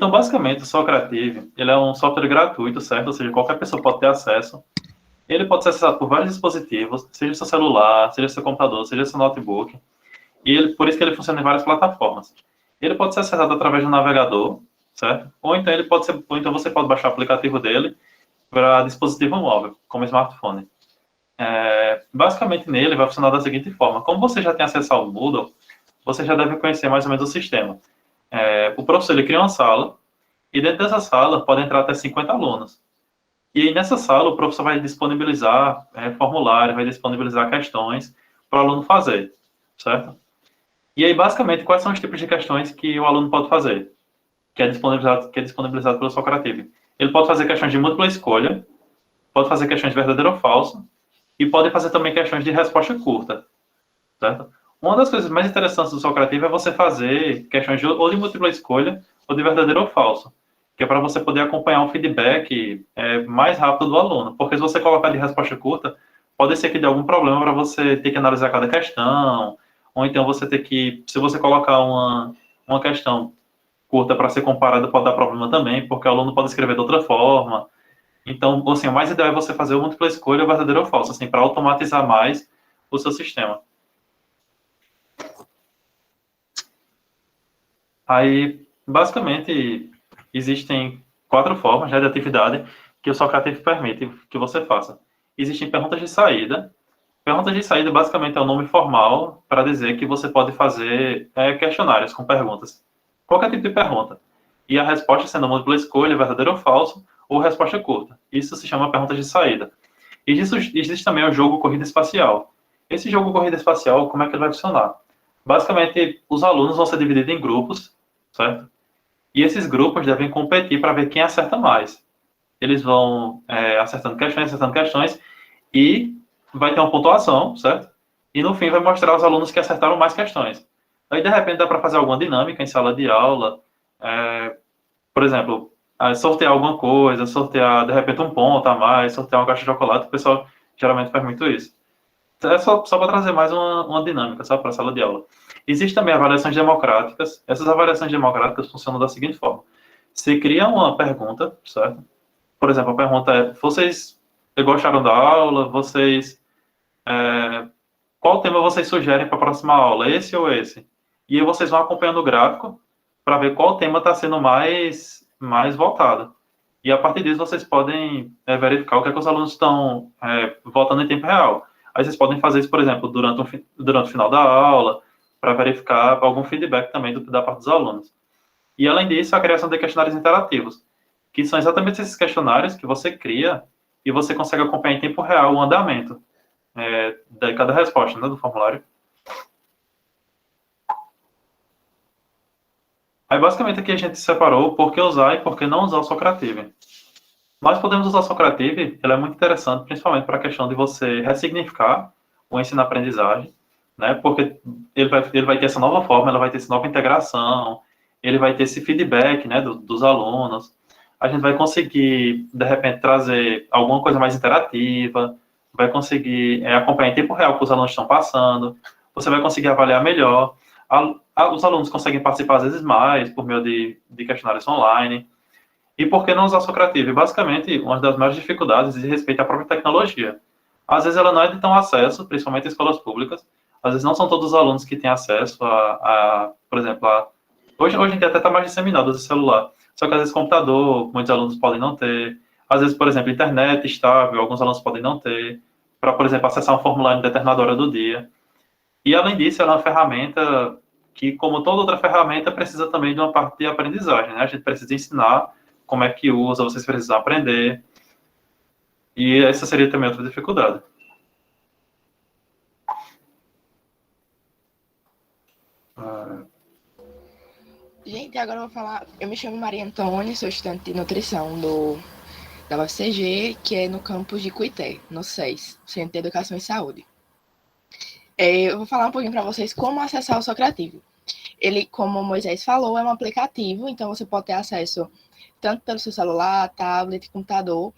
Então, basicamente, o Socrative, ele é um software gratuito, certo? Ou seja, qualquer pessoa pode ter acesso. Ele pode ser acessado por vários dispositivos, seja seu celular, seja seu computador, seja seu notebook. E por isso que ele funciona em várias plataformas. Ele pode ser acessado através do navegador, certo? Ou então você pode baixar o aplicativo dele para dispositivo móvel, como smartphone. Basicamente, nele vai funcionar da seguinte forma. Como você já tem acesso ao Moodle, você já deve conhecer mais ou menos o sistema. O professor ele cria uma sala, e dentro dessa sala pode entrar até 50 alunos. E aí, nessa sala, o professor vai disponibilizar formulários, vai disponibilizar questões para o aluno fazer, certo? E aí, basicamente, quais são os tipos de questões que o aluno pode fazer, que é disponibilizado pelo Socrative? Ele pode fazer questões de múltipla escolha, pode fazer questões de verdadeiro ou falso, e pode fazer também questões de resposta curta, certo? Uma das coisas mais interessantes do Socrative é você fazer questões ou de múltipla escolha ou de verdadeiro ou falso, que é para você poder acompanhar um feedback mais rápido do aluno. Porque se você colocar de resposta curta, pode ser que dê algum problema para você ter que analisar cada questão, ou então você ter que, se você colocar uma questão curta para ser comparada, pode dar problema também, porque o aluno pode escrever de outra forma. Então, assim, o mais ideal é você fazer o múltipla escolha, verdadeiro ou falso, assim, para automatizar mais o seu sistema. Aí, basicamente, existem 4 formas, né, de atividade que o Socrative permite que você faça. Existem perguntas de saída. Perguntas de saída, basicamente, é o nome formal para dizer que você pode fazer questionários com perguntas. Qualquer tipo de pergunta. E a resposta sendo múltipla escolha, verdadeiro ou falso, ou resposta curta. Isso se chama perguntas de saída. Existe também o jogo corrida espacial. Esse jogo corrida espacial, como é que ele vai funcionar? Basicamente, os alunos vão ser divididos em grupos, certo? E esses grupos devem competir para ver quem acerta mais. Eles vão acertando questões, e vai ter uma pontuação, certo? E no fim vai mostrar os alunos que acertaram mais questões. Aí, de repente, dá para fazer alguma dinâmica em sala de aula, por exemplo, sortear alguma coisa, sortear, de repente, um ponto a mais, sortear uma caixa de chocolate, o pessoal geralmente faz muito isso. É só para trazer mais uma dinâmica, sabe, para a sala de aula. Existem também avaliações democráticas. Essas avaliações democráticas funcionam da seguinte forma. Você cria uma pergunta, certo? Por exemplo, a pergunta é, vocês gostaram da aula? Qual tema vocês sugerem para a próxima aula? Esse ou esse? E aí vocês vão acompanhando o gráfico para ver qual tema está sendo mais voltado. E a partir disso vocês podem verificar o que é que os alunos estão votando em tempo real. Aí vocês podem fazer isso, por exemplo, durante o final da aula, para verificar algum feedback também da parte dos alunos. E, além disso, a criação de questionários interativos, que são exatamente esses questionários que você cria e você consegue acompanhar em tempo real o andamento de cada resposta, né, do formulário. Aí, basicamente, aqui a gente separou por que usar e por que não usar o Socrative. Nós podemos usar o Socrative, ele é muito interessante, principalmente para a questão de você ressignificar o ensino-aprendizagem, né? Porque ele vai ter essa nova forma, ela vai ter essa nova integração, ele vai ter esse feedback, né, dos alunos. A gente vai conseguir, de repente, trazer alguma coisa mais interativa, vai conseguir acompanhar em tempo real o que os alunos estão passando, você vai conseguir avaliar melhor. Os alunos conseguem participar, às vezes, mais por meio de questionários online. E por que não usar Socrative? Basicamente, uma das maiores dificuldades diz respeito à própria tecnologia. Às vezes ela não é de tão acesso, principalmente em escolas públicas. Às vezes não são todos os alunos que têm acesso por exemplo, hoje em dia até está mais disseminado o celular. Só que às vezes computador, muitos alunos podem não ter. Às vezes, por exemplo, internet estável, alguns alunos podem não ter. Para, por exemplo, acessar um formulário em determinada hora do dia. E, além disso, ela é uma ferramenta que, como toda outra ferramenta, precisa também de uma parte de aprendizagem, né? A gente precisa ensinar como é que usa, vocês precisam aprender. E essa seria também outra dificuldade. Gente, agora eu vou falar. Eu me chamo Maria Antônia, sou estudante de nutrição da UFCG, que é no campus de Cuité, no SES, Centro de Educação e Saúde. Eu vou falar um pouquinho para vocês como acessar o Socrative. Ele, como o Moisés falou, é um aplicativo, então você pode ter acesso tanto pelo seu celular, tablet, computador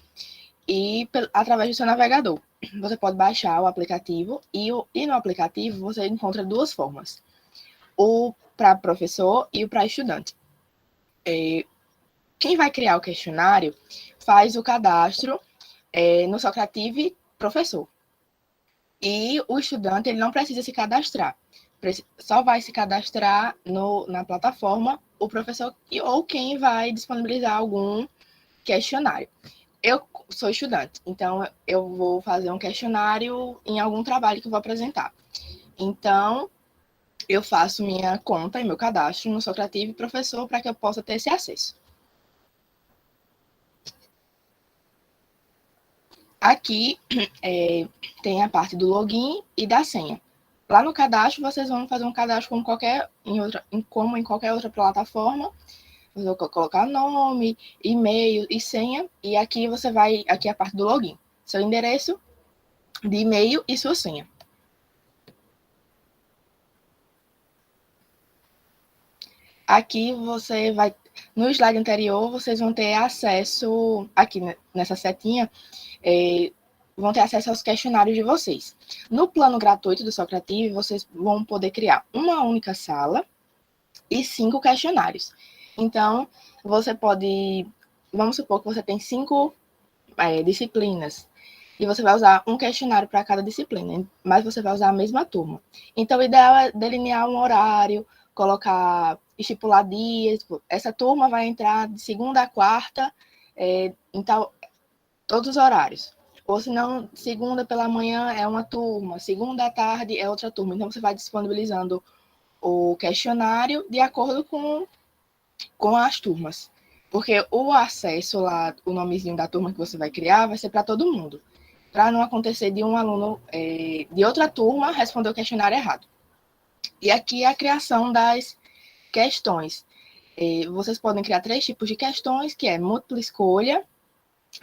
e através do seu navegador. Você pode baixar o aplicativo e no aplicativo você encontra duas formas: o para professor e o para estudante. Quem vai criar o questionário faz o cadastro no Socrative Professor. E o estudante ele não precisa se cadastrar. Só vai se cadastrar na plataforma o professor ou quem vai disponibilizar algum questionário. Eu sou estudante, então eu vou fazer um questionário em algum trabalho que eu vou apresentar. Então, eu faço minha conta e meu cadastro no Socrative Professor para que eu possa ter esse acesso. Aqui tem a parte do login e da senha. Lá no cadastro, vocês vão fazer um cadastro como em qualquer outra plataforma. Você vai colocar nome, e-mail e senha. E aqui aqui é a parte do login. Seu endereço de e-mail e sua senha. Aqui você vai, no slide anterior, vocês vão ter acesso, aqui nessa setinha, vão ter acesso aos questionários de vocês. No plano gratuito do Socrative, vocês vão poder criar uma única sala e 5 questionários. Então, você pode, vamos supor que você tem 5 disciplinas, e você vai usar um questionário para cada disciplina, mas você vai usar a mesma turma. Então, o ideal é delinear um horário, estipular dias. Essa turma vai entrar de segunda a quarta, então, todos os horários. Ou se não, segunda pela manhã é uma turma, segunda à tarde é outra turma. Então, você vai disponibilizando o questionário de acordo com as turmas. Porque o acesso lá, o nomezinho da turma que você vai criar, vai ser para todo mundo. Para não acontecer de um aluno de outra turma responder o questionário errado. E aqui é a criação das questões. Vocês podem criar 3 tipos de questões, que é múltipla escolha,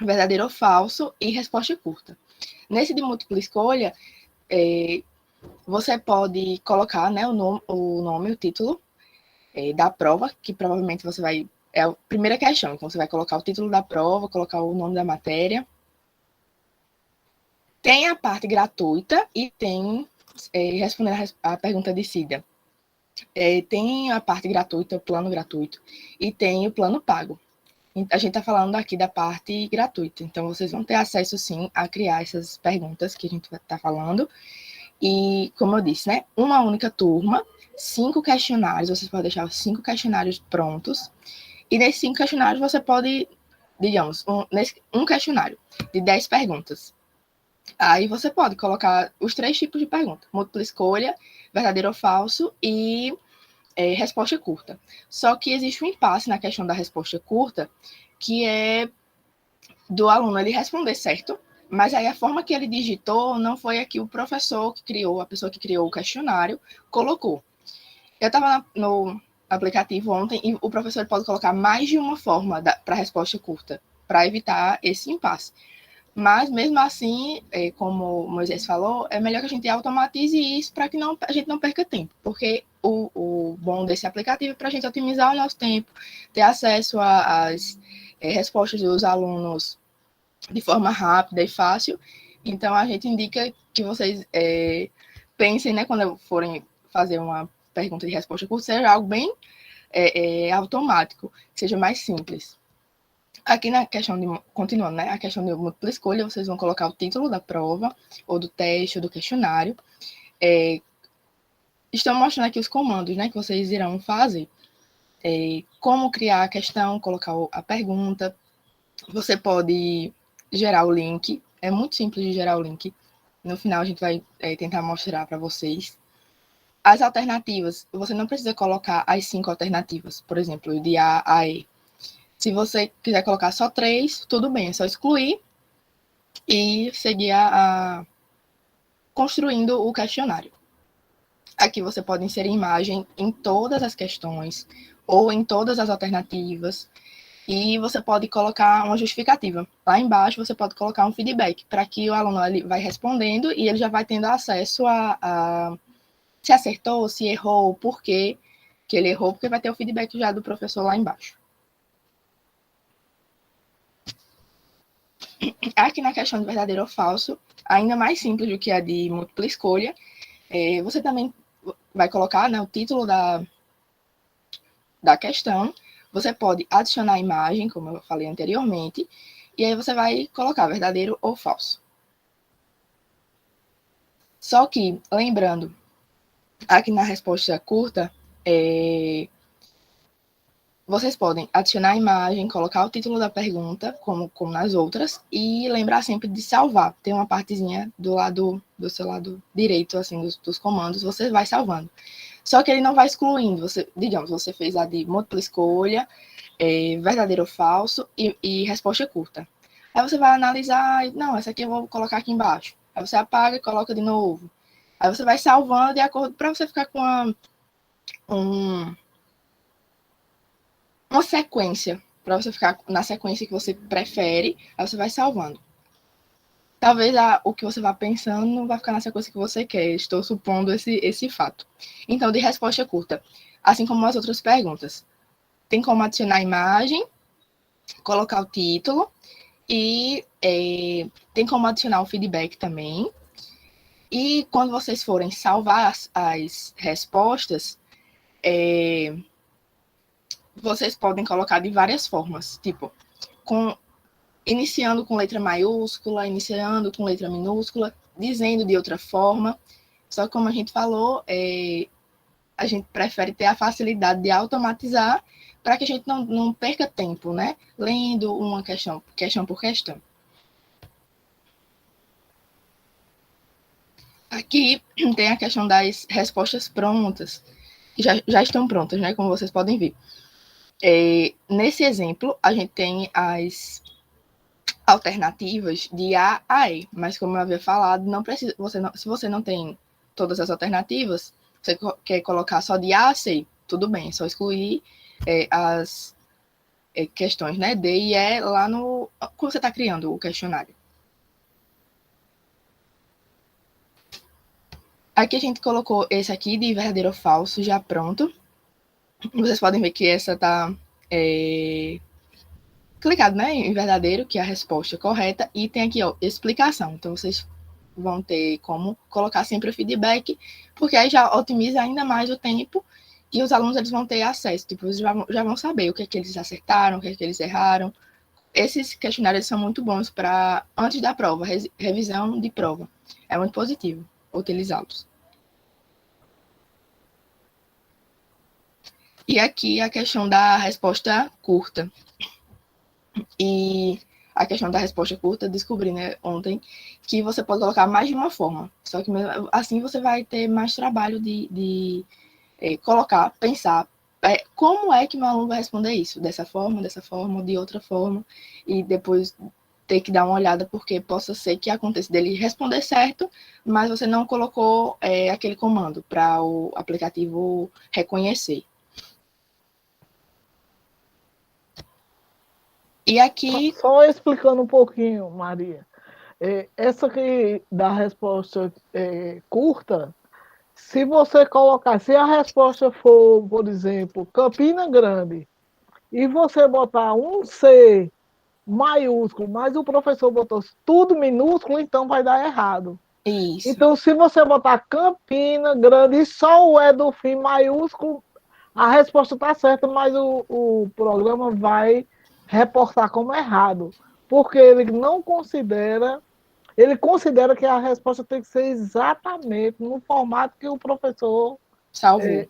verdadeiro ou falso e resposta curta. Nesse de múltipla escolha, você pode colocar, né, o título da prova, que provavelmente você vai... É a primeira questão, então você vai colocar o título da prova, colocar o nome da matéria. Tem a parte gratuita e tem, respondendo a pergunta de Cida, tem a parte gratuita, o plano gratuito, e tem o plano pago. A gente está falando aqui da parte gratuita, então vocês vão ter acesso, sim, a criar essas perguntas que a gente está falando. E, como eu disse, né, uma única turma, 5 questionários, vocês podem deixar os 5 questionários prontos, e nesses 5 questionários você pode, digamos, um questionário de 10 perguntas. Aí você pode colocar os 3 tipos de pergunta: múltipla escolha, verdadeiro ou falso e resposta curta. Só que existe um impasse na questão da resposta curta, que é do aluno ele responder certo, mas aí a forma que ele digitou não foi a que o professor que criou, a pessoa que criou o questionário, colocou. Eu estava no aplicativo ontem e o professor pode colocar mais de uma forma para a resposta curta, para evitar esse impasse. Mas, mesmo assim, como o Moisés falou, é melhor que a gente automatize isso para que a gente não perca tempo. Porque o bom desse aplicativo é para a gente otimizar o nosso tempo, ter acesso às respostas dos alunos de forma rápida e fácil. Então, a gente indica que vocês pensem, né, quando forem fazer uma pergunta de resposta curta, seja algo bem automático, que seja mais simples. Aqui na questão de, continuando, né, a questão de múltipla escolha, vocês vão colocar o título da prova, ou do teste, ou do questionário. Estão mostrando aqui os comandos, né, que vocês irão fazer. Como criar a questão, colocar a pergunta. Você pode gerar o link, é muito simples de gerar o link. No final a gente vai tentar mostrar para vocês. As alternativas, você não precisa colocar as 5 alternativas, por exemplo, de A a E. Se você quiser colocar só 3, tudo bem, é só excluir e seguir construindo o questionário. Aqui você pode inserir imagem em todas as questões ou em todas as alternativas e você pode colocar uma justificativa. Lá embaixo você pode colocar um feedback para que o aluno ele vai respondendo e ele já vai tendo acesso a se acertou, se errou, por que ele errou, porque vai ter o feedback já do professor lá embaixo. Aqui na questão de verdadeiro ou falso, ainda mais simples do que a de múltipla escolha, você também vai colocar, né, o título da questão, você pode adicionar a imagem, como eu falei anteriormente, e aí você vai colocar verdadeiro ou falso. Só que, lembrando, aqui na resposta curta, vocês podem adicionar a imagem, colocar o título da pergunta, como nas outras, e lembrar sempre de salvar. Tem uma partezinha do seu lado direito, assim, dos comandos, você vai salvando. Só que ele não vai excluindo. Digamos, você fez a de múltipla escolha, verdadeiro ou falso e resposta curta. Aí você vai analisar, não, essa aqui eu vou colocar aqui embaixo. Aí você apaga e coloca de novo. Aí você vai salvando de acordo para você ficar com uma sequência, para você ficar na sequência que você prefere, aí você vai salvando. Talvez o que você vá pensando não vai ficar na sequência que você quer. Estou supondo esse fato. Então, de resposta curta, assim como as outras perguntas, tem como adicionar a imagem, colocar o título e tem como adicionar o feedback também. E quando vocês forem salvar as respostas, vocês podem colocar de várias formas, tipo, iniciando com letra maiúscula, iniciando com letra minúscula, dizendo de outra forma. Só que, como a gente falou, a gente prefere ter a facilidade de automatizar para que a gente não perca tempo, né? Lendo uma questão por questão. Aqui tem a questão das respostas prontas, que já estão prontas, né? Como vocês podem ver. Nesse exemplo, a gente tem as alternativas de A a E, mas como eu havia falado, não precisa, se você não tem todas as alternativas, você quer colocar só de A a C, tudo bem, é só excluir as questões, né, D e E lá quando você está criando o questionário. Aqui a gente colocou esse aqui de verdadeiro ou falso já pronto. Vocês podem ver que essa está clicado, né, em verdadeiro, que é a resposta correta, e tem aqui, ó, explicação. Então, vocês vão ter como colocar sempre o feedback, porque aí já otimiza ainda mais o tempo e os alunos eles vão ter acesso. Tipo, eles já vão saber o que é que eles acertaram, o que é que eles erraram. Esses questionários são muito bons para, antes da prova, revisão de prova. É muito positivo utilizá-los. E aqui a questão da resposta curta. E a questão da resposta curta, descobri, né, ontem, que você pode colocar mais de uma forma. Só que assim você vai ter mais trabalho de colocar, pensar como é que meu aluno vai responder isso? Dessa forma, de outra forma. E depois ter que dar uma olhada, porque possa ser que aconteça dele responder certo, mas você não colocou aquele comando para o aplicativo reconhecer. E aqui... Só explicando um pouquinho, Maria. Essa aqui da resposta curta, se você colocar, se a resposta for, por exemplo, Campina Grande, e você botar um C maiúsculo, mas o professor botou tudo minúsculo, então vai dar errado. Isso. Então, se você botar Campina Grande e só o E do fim maiúsculo, a resposta está certa, mas o programa vai reportar como errado, porque ele não considera, ele considera que a resposta tem que ser exatamente no formato que o professor salvou.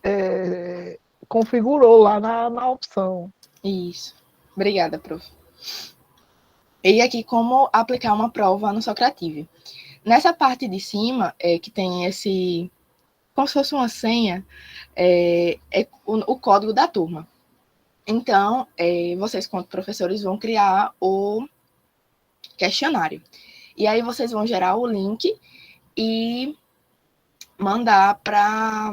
Configurou lá na opção. Isso. Obrigada, prof. E aqui, como aplicar uma prova no Socrative. Nessa parte de cima, que tem esse... como se fosse uma senha, o código da turma. Então, vocês, como professores, vão criar o questionário. E aí vocês vão gerar o link e mandar para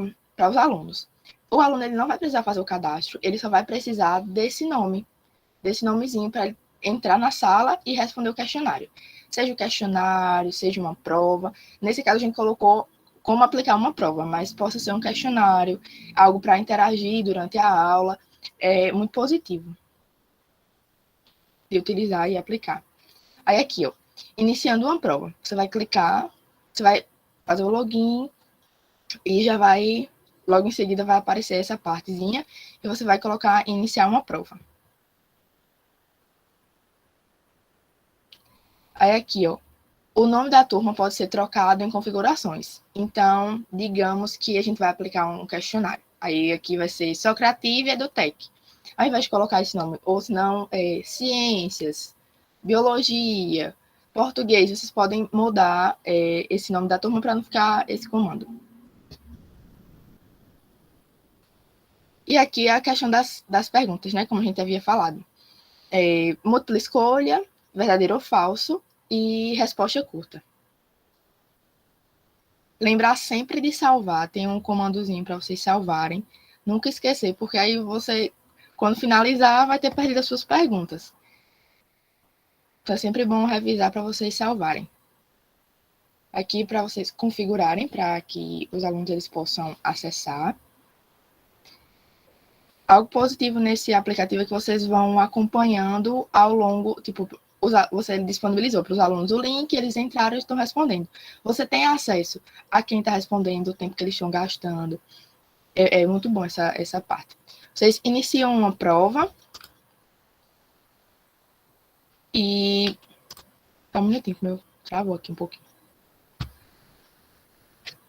os alunos. O aluno ele não vai precisar fazer o cadastro, ele só vai precisar desse nomezinho para ele entrar na sala e responder o questionário. Seja o questionário, seja uma prova. Nesse caso, a gente colocou como aplicar uma prova, mas possa ser um questionário, algo para interagir durante a aula. É muito positivo de utilizar e aplicar. Aí aqui, ó, iniciando uma prova. Você vai clicar, você vai fazer o login e já vai logo em seguida vai aparecer essa partezinha e você vai colocar iniciar uma prova. Aí aqui, ó, o nome da turma pode ser trocado em configurações. Então, digamos que a gente vai aplicar um questionário. Aí aqui vai ser Socrative e Edutech. Ao invés de colocar esse nome, ou se não, ciências, biologia, português, vocês podem mudar esse nome da turma para não ficar esse comando. E aqui é a questão das perguntas, né? Como a gente havia falado. Múltipla escolha, verdadeiro ou falso, e resposta curta. Lembrar sempre de salvar, tem um comandozinho para vocês salvarem. Nunca esquecer, porque aí você, quando finalizar, vai ter perdido as suas perguntas. Então é sempre bom revisar para vocês salvarem. Aqui para vocês configurarem, para que os alunos eles possam acessar. Algo positivo nesse aplicativo é que vocês vão acompanhando ao longo, tipo, você disponibilizou para os alunos o link, eles entraram e estão respondendo. Você tem acesso a quem está respondendo, o tempo que eles estão gastando. É muito bom essa parte. Vocês iniciam uma prova e... Tá um minutinho, meu travou aqui um pouquinho.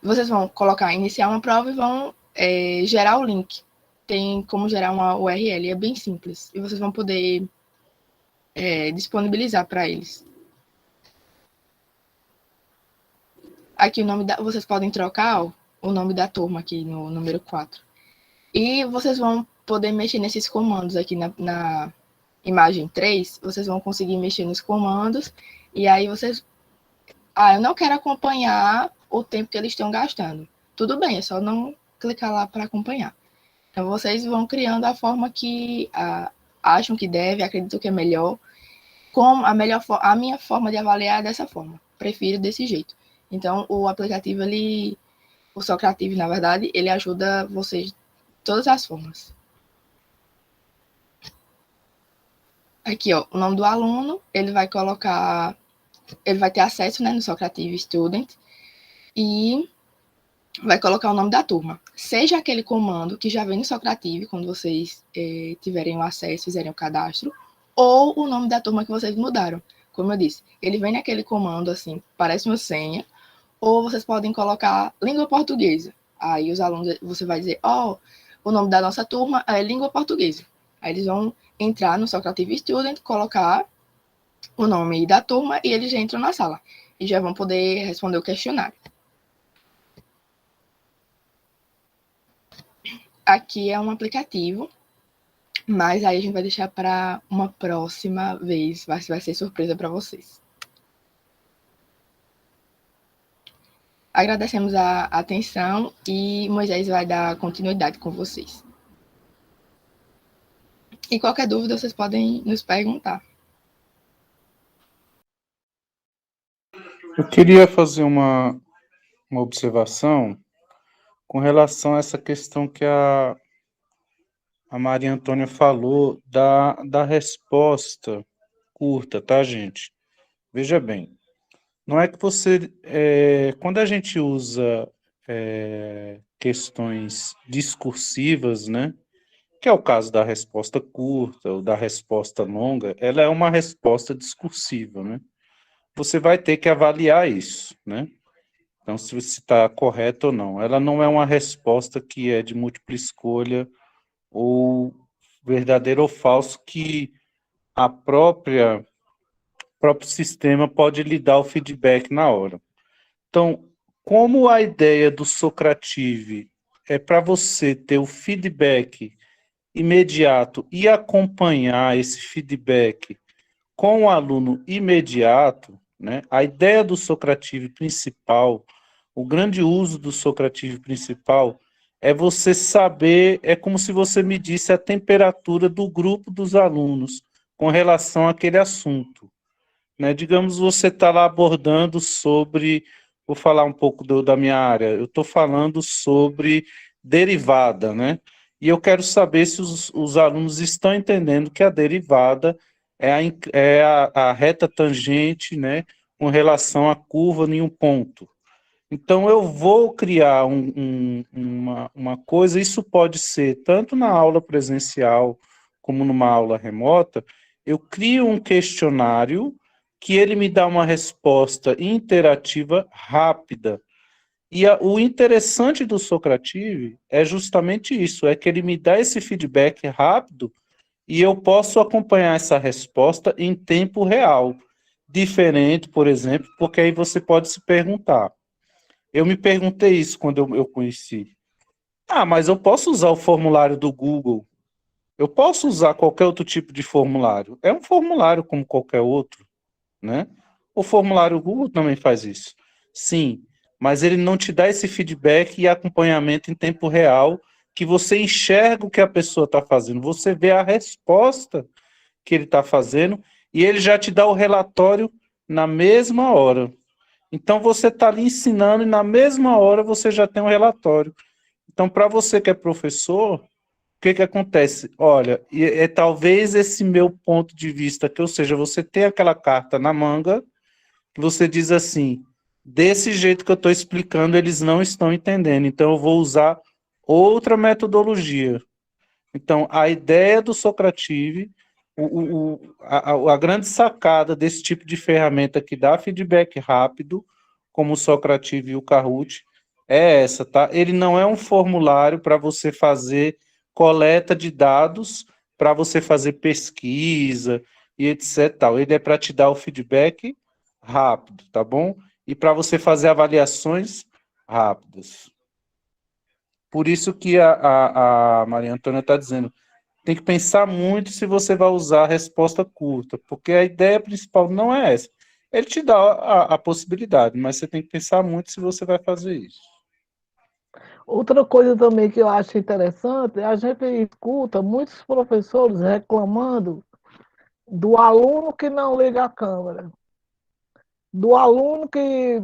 Vocês vão colocar iniciar uma prova e vão gerar o link. Tem como gerar uma URL, é bem simples. E vocês vão poder disponibilizar para eles. Aqui vocês podem trocar o nome da turma aqui no número 4. E vocês vão poder mexer nesses comandos aqui na imagem 3. Vocês vão conseguir mexer nos comandos. E aí vocês... eu não quero acompanhar o tempo que eles estão gastando. Tudo bem, é só não clicar lá para acompanhar. Então, vocês vão criando a forma que acham que deve, acreditam que é melhor. A minha forma de avaliar é dessa forma. Prefiro desse jeito. Então, o aplicativo, o Socrative, na verdade, ele ajuda vocês de todas as formas. Aqui, ó, o nome do aluno, ele vai ter acesso, né, no Socrative Student e vai colocar o nome da turma. Seja aquele comando que já vem no Socrative, quando vocês tiverem o acesso, fizerem o cadastro, ou o nome da turma que vocês mudaram. Como eu disse, ele vem naquele comando, assim, parece uma senha, ou vocês podem colocar língua portuguesa. Aí os alunos, você vai dizer, o nome da nossa turma é língua portuguesa. Aí eles vão entrar no Socrative Student, colocar o nome da turma e eles já entram na sala. E já vão poder responder o questionário. Aqui é um aplicativo, mas aí a gente vai deixar para uma próxima vez. Vai ser surpresa para vocês. Agradecemos a atenção e Moisés vai dar continuidade com vocês. E qualquer dúvida, vocês podem nos perguntar. Eu queria fazer uma observação com relação a essa questão que a Maria Antônia falou da resposta curta, tá, gente? Veja bem, não é que você... quando a gente usa questões discursivas, né, que é o caso da resposta curta ou da resposta longa, ela é uma resposta discursiva, né? Você vai ter que avaliar isso, né? Então, se está correto ou não. Ela não é uma resposta que é de múltipla escolha ou verdadeiro ou falso, que a próprio sistema pode lhe dar o feedback na hora. Então, como a ideia do Socrative é para você ter o feedback imediato e acompanhar esse feedback com o aluno imediato, né? A ideia do Socrative principal, o grande uso do Socrative principal é você saber, é como se você medisse a temperatura do grupo dos alunos com relação àquele assunto, né? Digamos, você está lá abordando sobre, vou falar um pouco da minha área, eu estou falando sobre derivada, né? E eu quero saber se os alunos estão entendendo que a derivada é a reta tangente, né, com relação à curva em um ponto. Então, eu vou criar uma coisa, isso pode ser tanto na aula presencial como numa aula remota, eu crio um questionário que ele me dá uma resposta interativa rápida. E o interessante do Socrative é justamente isso, é que ele me dá esse feedback rápido e eu posso acompanhar essa resposta em tempo real. Diferente, por exemplo, porque aí você pode se perguntar. Eu me perguntei isso quando eu conheci. Ah, mas eu posso usar o formulário do Google. Eu posso usar qualquer outro tipo de formulário. É um formulário como qualquer outro, né? O formulário Google também faz isso. Sim, mas ele não te dá esse feedback e acompanhamento em tempo real que você enxerga o que a pessoa está fazendo. Você vê a resposta que ele está fazendo e ele já te dá o relatório na mesma hora. Então você está ali ensinando e na mesma hora você já tem um relatório. Então, para você que é professor, o que que acontece? Olha, talvez esse meu ponto de vista, que ou seja, você tem aquela carta na manga, que você diz assim, desse jeito que eu estou explicando, eles não estão entendendo, então eu vou usar outra metodologia. Então, a ideia do Socrative, a grande sacada desse tipo de ferramenta que dá feedback rápido, como o Socrative e o Kahoot, é essa, tá? Ele não é um formulário para você fazer coleta de dados, para você fazer pesquisa e etc. Tal. Ele é para te dar o feedback rápido, tá bom? E para você fazer avaliações rápidas. Por isso que a Maria Antônia está dizendo, tem que pensar muito se você vai usar a resposta curta, porque a ideia principal não é essa. Ele te dá a possibilidade, mas você tem que pensar muito se você vai fazer isso. Outra coisa também que eu acho interessante, a gente escuta muitos professores reclamando do aluno que não liga a câmera, do aluno que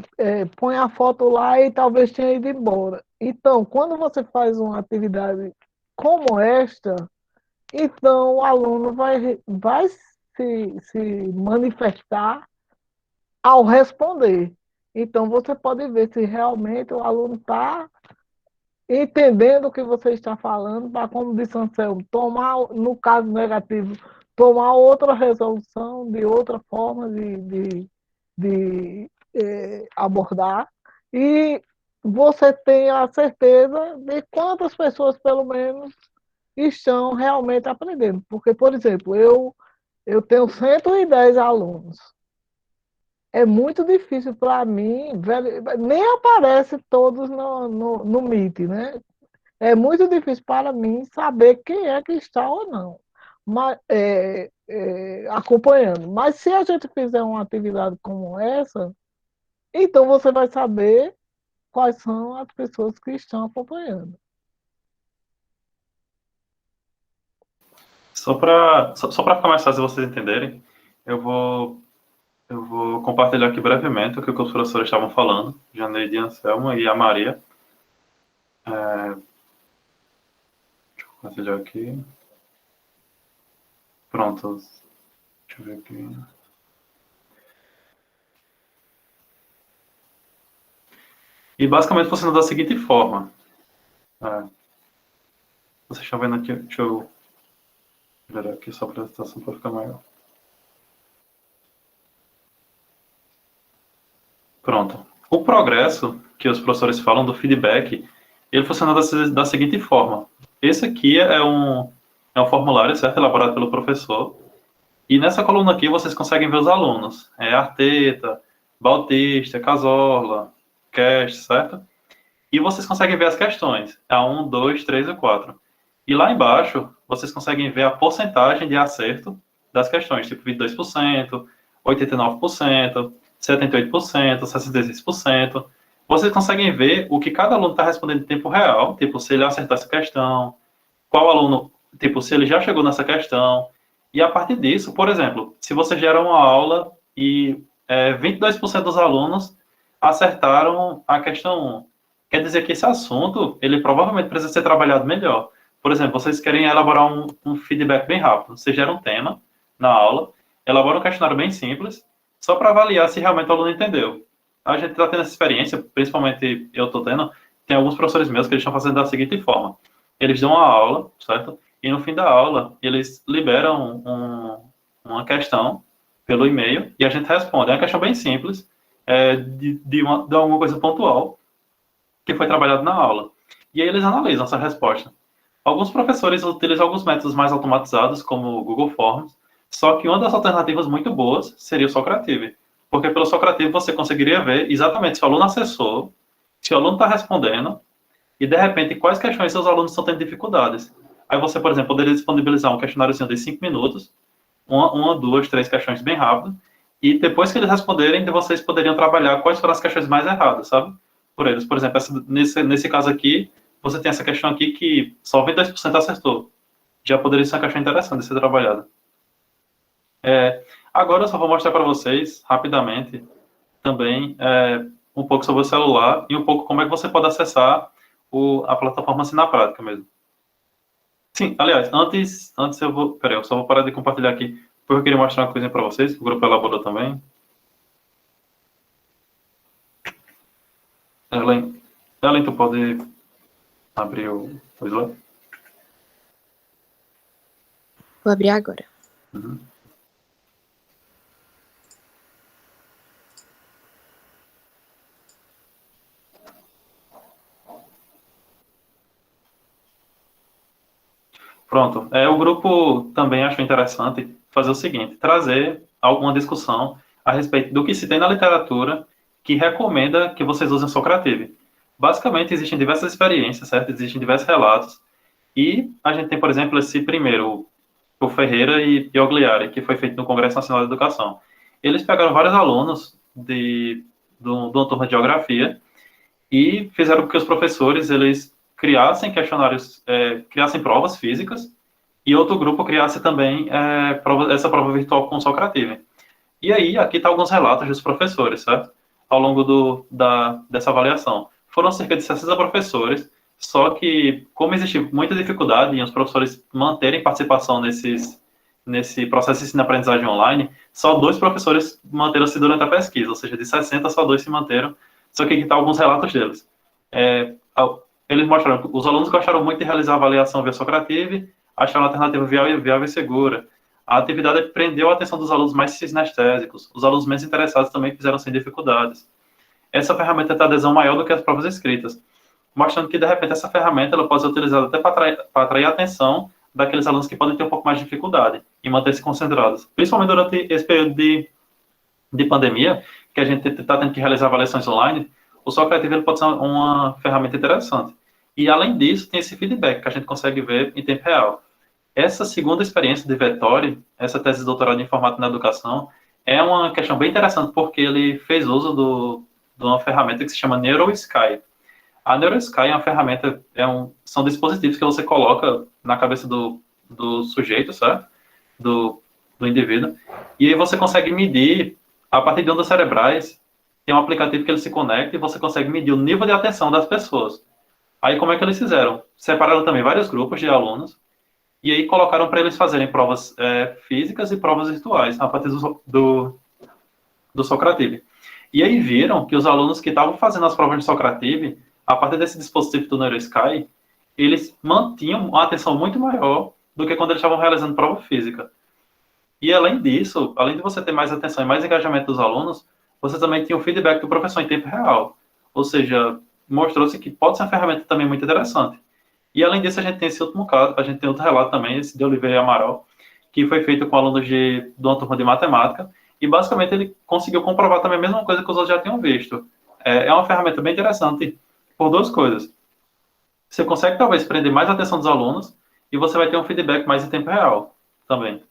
põe a foto lá e talvez tenha ido embora. Então, quando você faz uma atividade como esta, então o aluno vai se manifestar ao responder. Então, você pode ver se realmente o aluno está entendendo o que você está falando, para, como disse Anselmo, tomar, no caso negativo, tomar outra resolução de outra forma de abordar, e você tem a certeza de quantas pessoas, pelo menos, estão realmente aprendendo. Porque, por exemplo, eu tenho 110 alunos. É muito difícil para mim, nem aparece todos no Meet, né? É muito difícil para mim saber quem é que está ou não acompanhando. Mas se a gente fizer uma atividade como essa, então você vai saber quais são as pessoas que estão acompanhando. Só para ficar mais fácil vocês entenderem, eu vou compartilhar aqui brevemente o que os professores estavam falando, Janeide, Anselmo e a Maria. Deixa eu compartilhar aqui. Pronto. Deixa eu ver aqui. E basicamente funciona da seguinte forma. Vocês estão vendo aqui, deixa eu ver aqui só a apresentação para ficar maior. Pronto. O progresso que os professores falam do feedback, ele funciona da seguinte forma. Esse aqui é um formulário, certo? Elaborado pelo professor. E nessa coluna aqui vocês conseguem ver os alunos. Arteta, Bautista, Casorla, Cast, certo? E vocês conseguem ver as questões. A 1, 2, 3 e 4. E lá embaixo, vocês conseguem ver a porcentagem de acerto das questões, tipo 22%, 89%, 78%, 66%. Vocês conseguem ver o que cada aluno está respondendo em tempo real, tipo, se ele acertar essa questão, qual aluno, tipo, se ele já chegou nessa questão. E a partir disso, por exemplo, se você gera uma aula e 22% dos alunos acertaram a questão 1, quer dizer que esse assunto, ele provavelmente precisa ser trabalhado melhor. Por exemplo, vocês querem elaborar um feedback bem rápido. Você gera um tema na aula, elabora um questionário bem simples, só para avaliar se realmente o aluno entendeu. a gente está tendo essa experiência, principalmente eu estou tendo, tem alguns professores meus que eles estão fazendo da seguinte forma. Eles dão uma aula, certo? E no fim da aula, eles liberam uma questão pelo e-mail e a gente responde. É uma questão bem simples, de alguma coisa pontual que foi trabalhado na aula. E aí eles analisam essa resposta. Alguns professores utilizam alguns métodos mais automatizados, como o Google Forms, só que uma das alternativas muito boas seria o Socrative. Porque pelo Socrative você conseguiria ver exatamente se o aluno acessou, se o aluno está respondendo, e de repente quais questões seus alunos estão tendo dificuldades. Aí você, por exemplo, poderia disponibilizar um questionáriozinho de 5 minutos, uma, 2, 3 questões bem rápido, e depois que eles responderem, vocês poderiam trabalhar quais foram as questões mais erradas, sabe? Por eles. Por exemplo, nesse caso aqui, você tem essa questão aqui que só 22% acertou. Já poderia ser uma questão interessante de ser trabalhada. Agora eu só vou mostrar para vocês, rapidamente, também um pouco sobre o celular e um pouco como é que você pode acessar a plataforma assim na prática mesmo. Sim, aliás, antes eu vou... Peraí, eu só vou parar de compartilhar aqui, porque eu queria mostrar uma coisinha para vocês, que o grupo elaborou também. Ellen, tu pode abrir o slide? Vou abrir agora. Uhum. Pronto. O grupo também achou interessante fazer o seguinte, trazer alguma discussão a respeito do que se tem na literatura que recomenda que vocês usem o Socrative. Basicamente, existem diversas experiências, certo? Existem diversos relatos. E a gente tem, por exemplo, esse primeiro, o Ferreira e Ogliari, que foi feito no Congresso Nacional de Educação. Eles pegaram vários alunos de uma turma de geografia e fizeram com que os professores eles criassem questionários, criassem provas físicas, e outro grupo criasse também essa prova virtual com o Socrative. E aí, aqui está alguns relatos dos professores, certo? Ao longo dessa avaliação. Foram cerca de 60 professores, só que, como existe muita dificuldade em os professores manterem participação nesse processo de ensino-aprendizagem online, só 2 professores manteram-se durante a pesquisa, ou seja, de 60, só 2 se manteram, só que aqui estão alguns relatos deles. Eles mostraram que os alunos gostaram muito de realizar a avaliação via Socrative, acharam a alternativa viável e segura. A atividade prendeu a atenção dos alunos mais sinestésicos. Os alunos menos interessados também fizeram sem dificuldades. Essa ferramenta tem adesão maior do que as provas escritas, mostrando que, de repente, essa ferramenta ela pode ser utilizada até para atrair a atenção daqueles alunos que podem ter um pouco mais de dificuldade em manter-se concentrados. Principalmente durante esse período de pandemia, que a gente está tendo que realizar avaliações online, o Socrative ele pode ser uma ferramenta interessante. E, além disso, tem esse feedback que a gente consegue ver em tempo real. Essa segunda experiência de Vettori, essa tese de doutorado em informática na educação, é uma questão bem interessante, porque ele fez uso de uma ferramenta que se chama NeuroSky. A NeuroSky é uma ferramenta, são dispositivos que você coloca na cabeça do sujeito, certo? Do indivíduo, e aí você consegue medir, a partir de ondas cerebrais, tem um aplicativo que ele se conecta e você consegue medir o nível de atenção das pessoas. Aí, como é que eles fizeram? Separaram também vários grupos de alunos e aí colocaram para eles fazerem provas físicas e provas virtuais a partir do Socrative. E aí viram que os alunos que estavam fazendo as provas de Socrative, a partir desse dispositivo do NeuroSky, eles mantinham uma atenção muito maior do que quando eles estavam realizando prova física. E além disso, além de você ter mais atenção e mais engajamento dos alunos, você também tinha o feedback do professor em tempo real. Ou seja, mostrou-se que pode ser uma ferramenta também muito interessante. E além disso, a gente tem esse último caso, a gente tem outro relato também, esse de Oliveira e Amaral, que foi feito com alunos de uma turma de matemática, e basicamente ele conseguiu comprovar também a mesma coisa que os outros já tinham visto. É uma ferramenta bem interessante por 2 coisas. Você consegue talvez prender mais a atenção dos alunos, e você vai ter um feedback mais em tempo real também.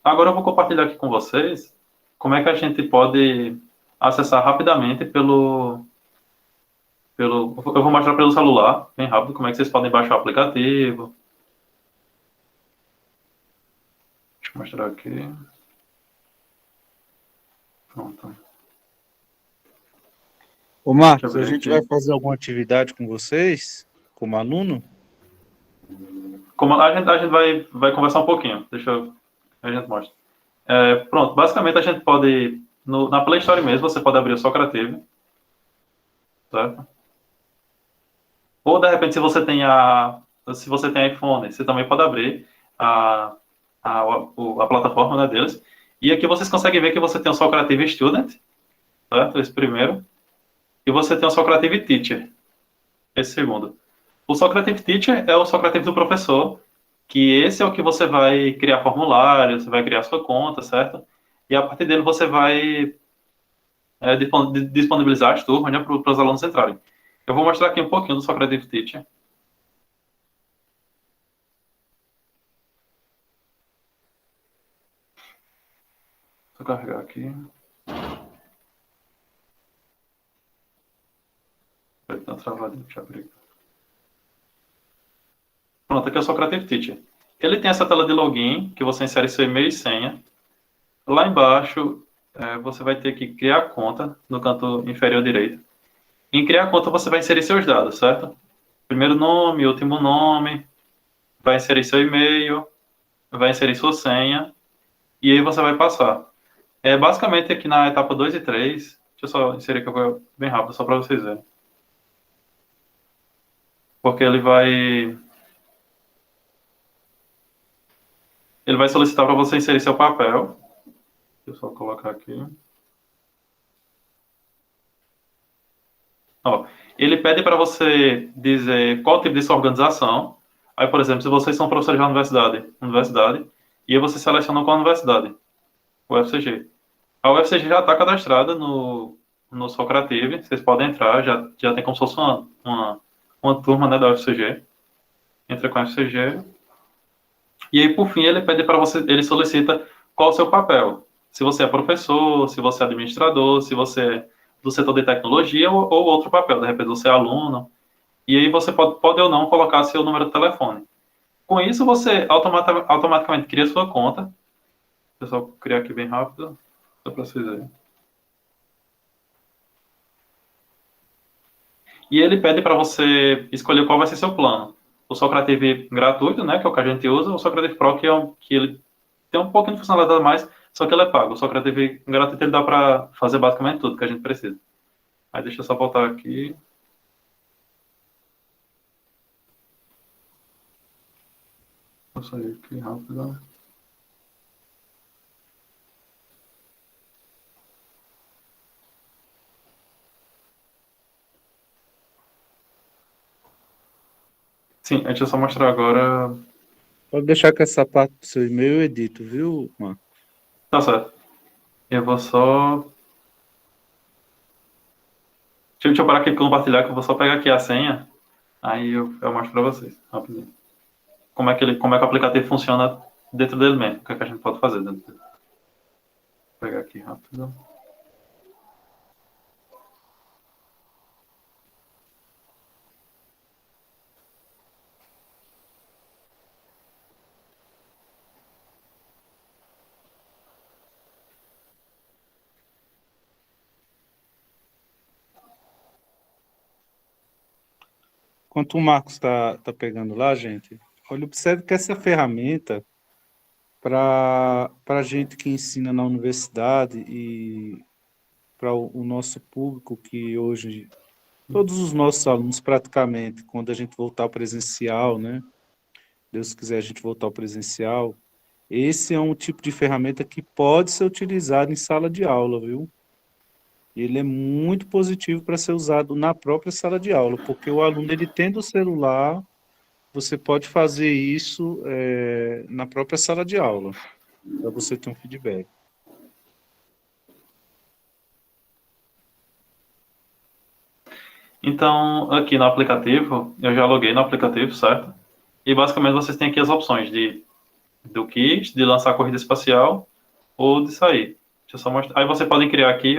Agora eu vou compartilhar aqui com vocês como é que a gente pode acessar rapidamente eu vou mostrar pelo celular, bem rápido, como é que vocês podem baixar o aplicativo. Deixa eu mostrar aqui. Pronto. Ô, Marcos, Deixa eu a ver gente aqui. vai fazer alguma atividade com vocês, como aluno? Como a gente vai conversar um pouquinho. A gente mostra. Pronto, basicamente a gente pode Na Play Store mesmo, você pode abrir o Socrative, certo? Ou, de repente, se você tem iPhone, você também pode abrir a, a plataforma, né, deles. E aqui vocês conseguem ver que você tem o Socrative Student, certo? Esse primeiro. E você tem o Socrative Teacher, esse segundo. O Socrative Teacher é o Socrative do professor, que esse é o que você vai criar formulário, você vai criar sua conta, certo? E a partir dele você vai disponibilizar as turmas, né, para os alunos entrarem. Eu vou mostrar aqui um pouquinho do Socrative Teacher. Vou carregar aqui. Vai dar travado, deixa eu abrir. Pronto, aqui é o Socrative Teacher. Ele tem essa tela de login, que você insere seu e-mail e senha. Lá embaixo, você vai ter que criar conta, no canto inferior direito. Em criar conta, você vai inserir seus dados, certo? Primeiro nome, último nome, vai inserir seu e-mail, vai inserir sua senha, e aí você vai passar. Basicamente, aqui na etapa 2 e 3, deixa eu só inserir aqui bem rápido, só para vocês verem. Porque ele vai solicitar para você inserir seu papel. Deixa eu só colocar aqui. Ó, ele pede para você dizer qual tipo de sua organização. Aí, por exemplo, se vocês são professores da universidade, e aí você seleciona qual universidade, o UFCG. A UFCG já está cadastrada no Socrative, vocês podem entrar, já tem como se fosse uma turma, né, da UFCG. Entra com a UFCG. E aí, por fim, ele solicita qual o seu papel. Se você é professor, se você é administrador, se você é do setor de tecnologia ou outro papel, de repente você é aluno. E aí você pode ou não colocar seu número de telefone. Com isso, você automaticamente cria sua conta. Deixa eu só criar aqui bem rápido, só para vocês verem. E ele pede para você escolher qual vai ser seu plano. O Socrative gratuito, né, que é o que a gente usa, o Socrative Pro, que ele tem um pouquinho de funcionalidade a mais, só que ele é pago. O Socrative gratuito ele dá para fazer basicamente tudo que a gente precisa. Aí deixa eu só voltar aqui. Vou sair aqui rápido. Sim, deixa eu só mostrar agora. Pode deixar que essa parte do seu e-mail eu edito, viu, Marco? Tá certo. Eu vou só. Deixa eu parar aqui e compartilhar, que eu vou só pegar aqui a senha. Aí eu mostro para vocês, rapidinho. Como é que o aplicativo funciona dentro dele mesmo. O que é que a gente pode fazer dentro dele. Vou pegar aqui rápido. Enquanto o Marcos tá pegando lá, gente, olha, observe que essa ferramenta, para a gente que ensina na universidade e para o nosso público, que hoje, todos os nossos alunos praticamente, quando a gente voltar ao presencial, né? Deus quiser a gente voltar ao presencial, esse é um tipo de ferramenta que pode ser utilizado em sala de aula, viu? Ele é muito positivo para ser usado na própria sala de aula, porque o aluno, ele tendo o celular, você pode fazer isso na própria sala de aula, para você ter um feedback. Então, aqui no aplicativo, eu já loguei no aplicativo, certo? E basicamente vocês têm aqui as opções do kit, de lançar corrida espacial ou de sair. Deixa eu só mostrar. Aí você pode criar aqui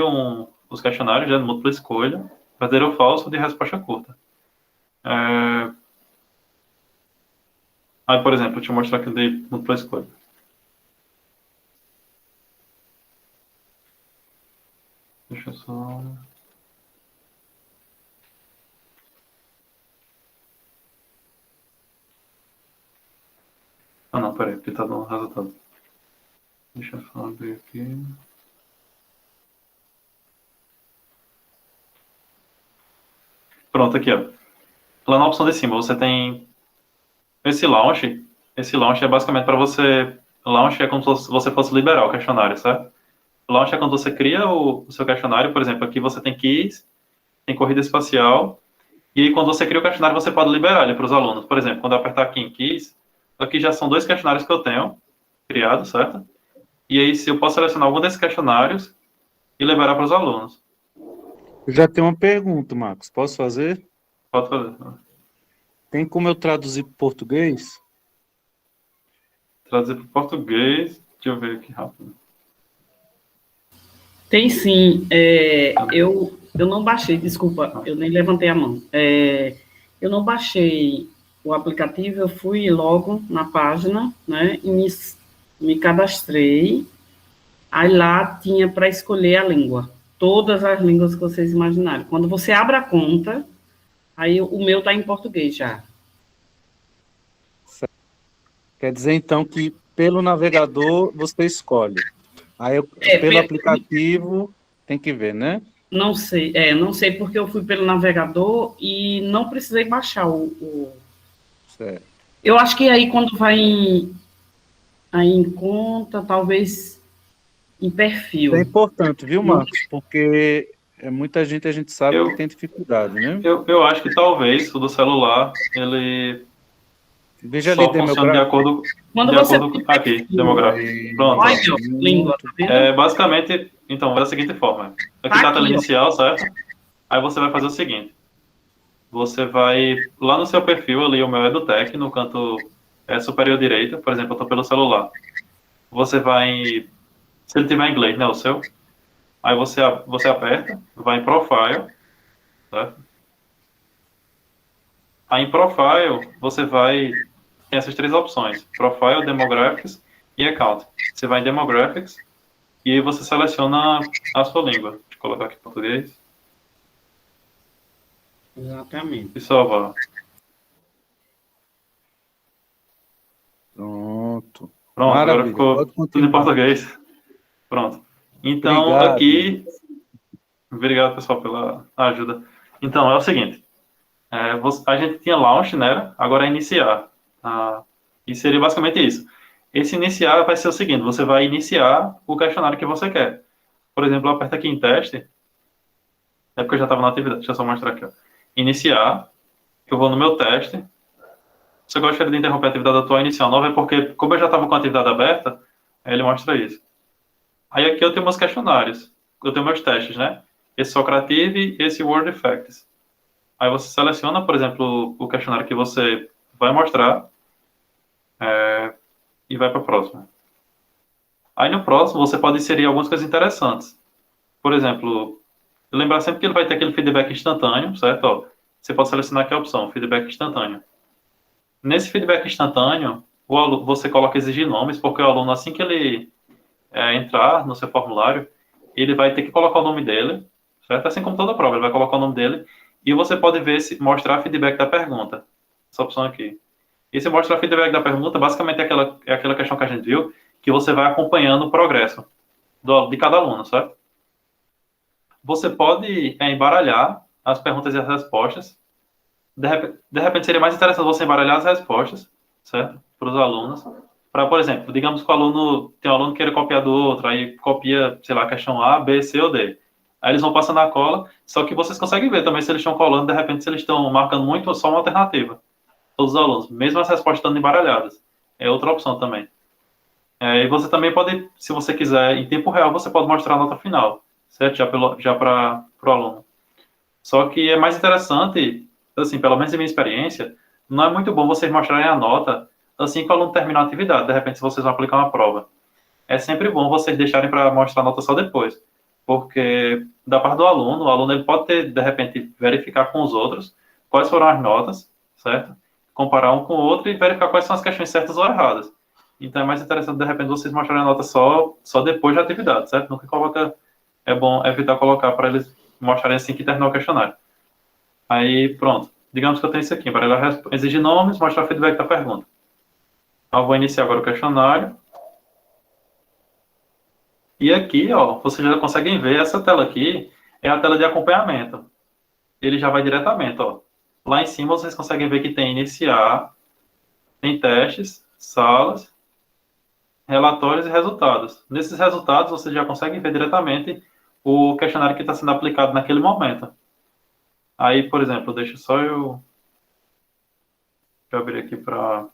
os questionários de múltipla escolha, verdadeiro ou falso, de resposta curta. Aí, por exemplo, deixa eu mostrar aqui o de múltipla escolha. Deixa eu só... Ah, não, peraí, porque tá dando resultado. Deixa eu só abrir aqui. Pronto, aqui, ó. Lá na opção de cima, você tem esse launch. Esse launch é basicamente para você... Launch é como se você fosse liberar o questionário, certo? Launch é quando você cria o seu questionário. Por exemplo, aqui você tem quiz, tem corrida espacial. E aí, quando você cria o questionário, você pode liberar ele para os alunos. Por exemplo, quando eu apertar aqui em quiz, aqui já são 2 questionários que eu tenho criados, certo? E aí, se eu posso selecionar algum desses questionários e liberar para os alunos. Eu já tenho uma pergunta, Marcos. Posso fazer? Pode fazer. Tem como eu traduzir para português? Traduzir para o português. Deixa eu ver aqui rápido. Tem sim. Eu não baixei, desculpa, eu nem levantei a mão. Eu não baixei o aplicativo, eu fui logo na página, né, e me cadastrei. Aí lá tinha para escolher a língua. Todas as línguas que vocês imaginarem. Quando você abre a conta, aí o meu está em português já. Quer dizer, então, que pelo navegador você escolhe. Aí, pelo aplicativo, tem que ver, né? Não sei porque eu fui pelo navegador e não precisei baixar Certo. Eu acho que aí quando vai em conta, talvez em perfil. É importante, viu, Marcos? Porque muita gente, a gente sabe que tem dificuldade, né? Eu acho que talvez o do celular, ele Veja só ali, funciona de acordo Quando de você acordo com aqui, demográfico. Pronto. Olha, língua, tá vendo? Basicamente, então, é da seguinte forma. Aqui está a tela inicial, certo? Aí você vai fazer o seguinte. Você vai lá no seu perfil, ali o meu EduTech, no canto superior direito, por exemplo, eu estou pelo celular. Você vai, se ele tiver em inglês, né, o seu, aí você aperta, vai em Profile, certo? Aí em Profile, você vai, tem essas 3 opções, Profile, Demographics e Account. Você vai em Demographics e aí você seleciona a sua língua. Deixa eu colocar aqui em português. Exatamente. E salvar. Pronto. Pronto, Maravilha. agora ficou tudo em português. Pronto. Então, Obrigado. aqui... Obrigado, pessoal, pela ajuda. Então, é o seguinte. A gente tinha launch, né? Agora é iniciar. E seria basicamente isso. Esse iniciar vai ser o seguinte. Você vai iniciar o questionário que você quer. Por exemplo, eu aperto aqui em teste. É porque eu já estava na atividade. Deixa eu só mostrar aqui. Ó. Iniciar. Eu vou no meu teste. Se eu gostaria de interromper a atividade atual e iniciar nova, é porque, como eu já estava com a atividade aberta, ele mostra isso. Aí aqui eu tenho meus questionários. Eu tenho meus testes, né? Esse Socrative e esse Word Facts. Aí você seleciona, por exemplo, o questionário que você vai mostrar e vai para o próximo. Aí no próximo você pode inserir algumas coisas interessantes. Por exemplo, lembrar sempre que ele vai ter aquele feedback instantâneo, certo? Ó, você pode selecionar aqui a opção, feedback instantâneo. Nesse feedback instantâneo, você coloca exigir nomes, porque o aluno, assim que ele entrar no seu formulário, ele vai ter que colocar o nome dele, certo? Assim como toda prova, ele vai colocar o nome dele, e você pode ver mostrar feedback da pergunta. Essa opção aqui. E se mostrar feedback da pergunta, basicamente é aquela questão que a gente viu, que você vai acompanhando o progresso de cada aluno, certo? Você pode embaralhar as perguntas e as respostas. De repente, seria mais interessante você embaralhar as respostas, certo? Para os alunos. Para, por exemplo, digamos que tem um aluno que queira copiar do outro, aí copia, sei lá, a questão A, B, C ou D. Aí eles vão passando a cola, só que vocês conseguem ver também se eles estão colando, de repente, se eles estão marcando muito ou só uma alternativa. Todos os alunos, mesmo as respostas estando embaralhadas. É outra opção também. E você também pode, se você quiser, em tempo real, você pode mostrar a nota final, certo? Já para o aluno. Só que é mais interessante, assim, pelo menos em minha experiência, não é muito bom vocês mostrarem a nota assim que o aluno terminar a atividade, de repente, se vocês vão aplicar uma prova. É sempre bom vocês deixarem para mostrar a nota só depois, porque da parte do aluno, o aluno ele pode ter, de repente, verificar com os outros quais foram as notas, certo? Comparar um com o outro e verificar quais são as questões certas ou erradas. Então é mais interessante, de repente, vocês mostrarem a nota só depois da atividade, certo? Nunca coloca, é bom evitar colocar para eles mostrarem assim que terminar o questionário. Aí, pronto. Digamos que eu tenho isso aqui, para ele exigir nomes, mostrar feedback da pergunta. Eu vou iniciar agora o questionário. E aqui, ó, vocês já conseguem ver essa tela aqui, é a tela de acompanhamento. ele já vai diretamente, ó. Lá em cima vocês conseguem ver que tem iniciar, tem testes, salas, relatórios e resultados. Nesses resultados vocês já conseguem ver diretamente o questionário que está sendo aplicado naquele momento. Aí, por exemplo, deixa só eu abrir aqui para...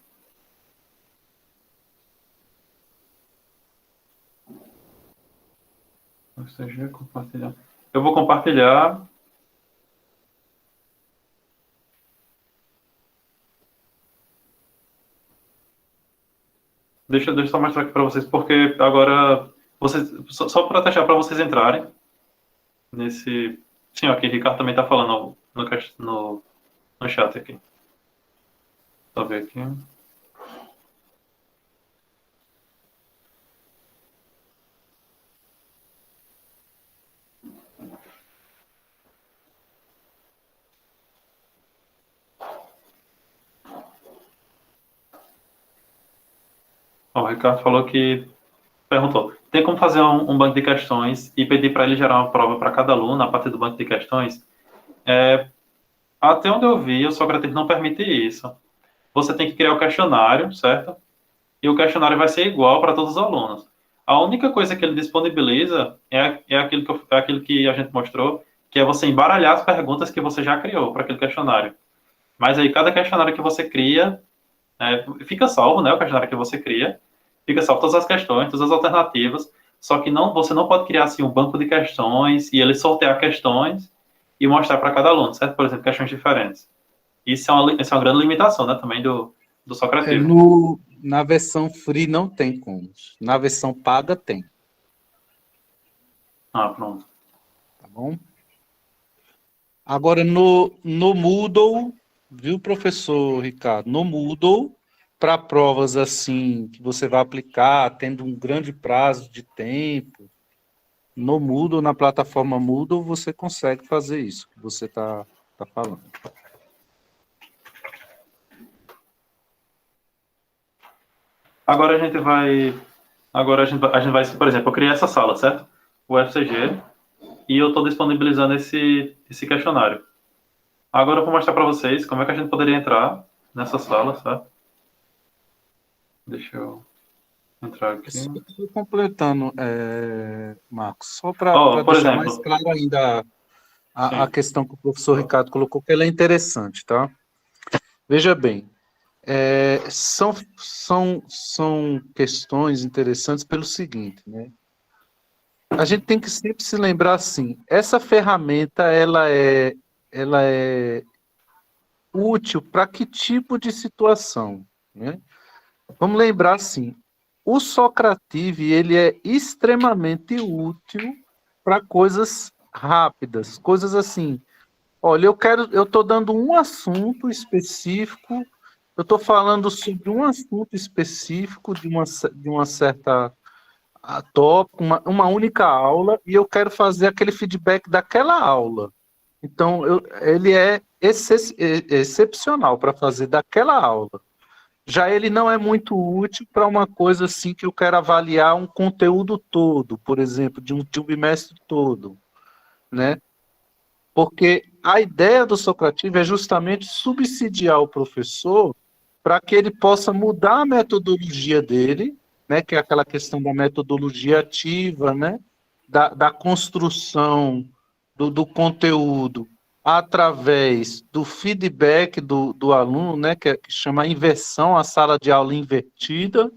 compartilhar. Eu vou compartilhar. Deixa eu só mostrar aqui para vocês, porque agora, vocês, só para testar para vocês entrarem nesse... Sim, aqui, Ricardo também está falando no chat aqui. Só ver aqui. Ó, o Ricardo falou que... Perguntou. Tem como fazer um banco de questões e pedir para ele gerar uma prova para cada aluno a partir do banco de questões? Até onde eu vi, o Socrates não permite isso. Você tem que criar o questionário, certo? E o questionário vai ser igual para todos os alunos. A única coisa que ele disponibiliza é aquilo que a gente mostrou, que é você embaralhar as perguntas que você já criou para aquele questionário. Mas aí, cada questionário que você cria, fica salvo, né? O questionário que você cria, fica salvo todas as questões, todas as alternativas, só que você não pode criar assim um banco de questões e ele sortear questões e mostrar para cada aluno, certo? Por exemplo, questões diferentes. Isso é uma grande limitação, né? Também do Socrates. Na versão free não tem como. Na versão paga tem. Ah, pronto. Tá bom? Agora, no Moodle, viu, professor Ricardo? No Moodle, para provas assim, que você vai aplicar, tendo um grande prazo de tempo, no Moodle, na plataforma Moodle, você consegue fazer isso que você está falando. Agora a gente vai, por exemplo, eu criei essa sala, certo? O FCG, e eu estou disponibilizando esse questionário. Agora eu vou mostrar para vocês como é que a gente poderia entrar nessa sala, certo? Deixa eu entrar aqui. Só completando, Marcos, só para Por deixar exemplo, mais claro ainda a questão que o professor Ricardo colocou, que ela é interessante, tá? Veja bem, são questões interessantes pelo seguinte, né? A gente tem que sempre se lembrar assim, essa ferramenta ela é útil para que tipo de situação, né? Vamos lembrar assim, o Socrative ele é extremamente útil para coisas rápidas, coisas assim. Olha, eu estou dando um assunto específico, eu estou falando sobre um assunto específico de uma certa tópico, uma única aula, e eu quero fazer aquele feedback daquela aula. Então, ele é excepcional para fazer daquela aula. Já ele não é muito útil para uma coisa assim que eu quero avaliar um conteúdo todo, por exemplo, de um bimestre todo, né? Porque a ideia do Socrative é justamente subsidiar o professor para que ele possa mudar a metodologia dele, né, que é aquela questão da metodologia ativa, né, da construção do conteúdo através do feedback do aluno, né, que chama inversão, a sala de aula invertida,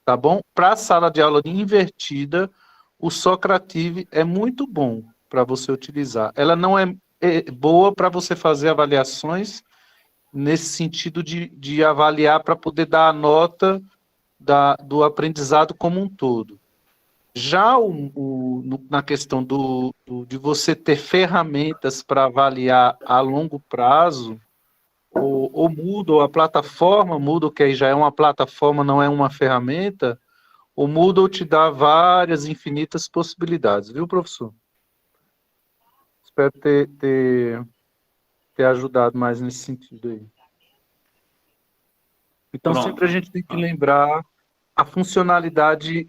tá bom? Para a sala de aula invertida, o Socrative é muito bom para você utilizar. Ela não é boa para você fazer avaliações nesse sentido de avaliar para poder dar a nota do aprendizado como um todo. Já na questão de você ter ferramentas para avaliar a longo prazo, o Moodle, a plataforma Moodle, que aí já é uma plataforma, não é uma ferramenta, o Moodle te dá várias, infinitas possibilidades, viu, professor? Espero ter ajudado mais nesse sentido aí. Então, pronto. sempre a gente tem que lembrar a funcionalidade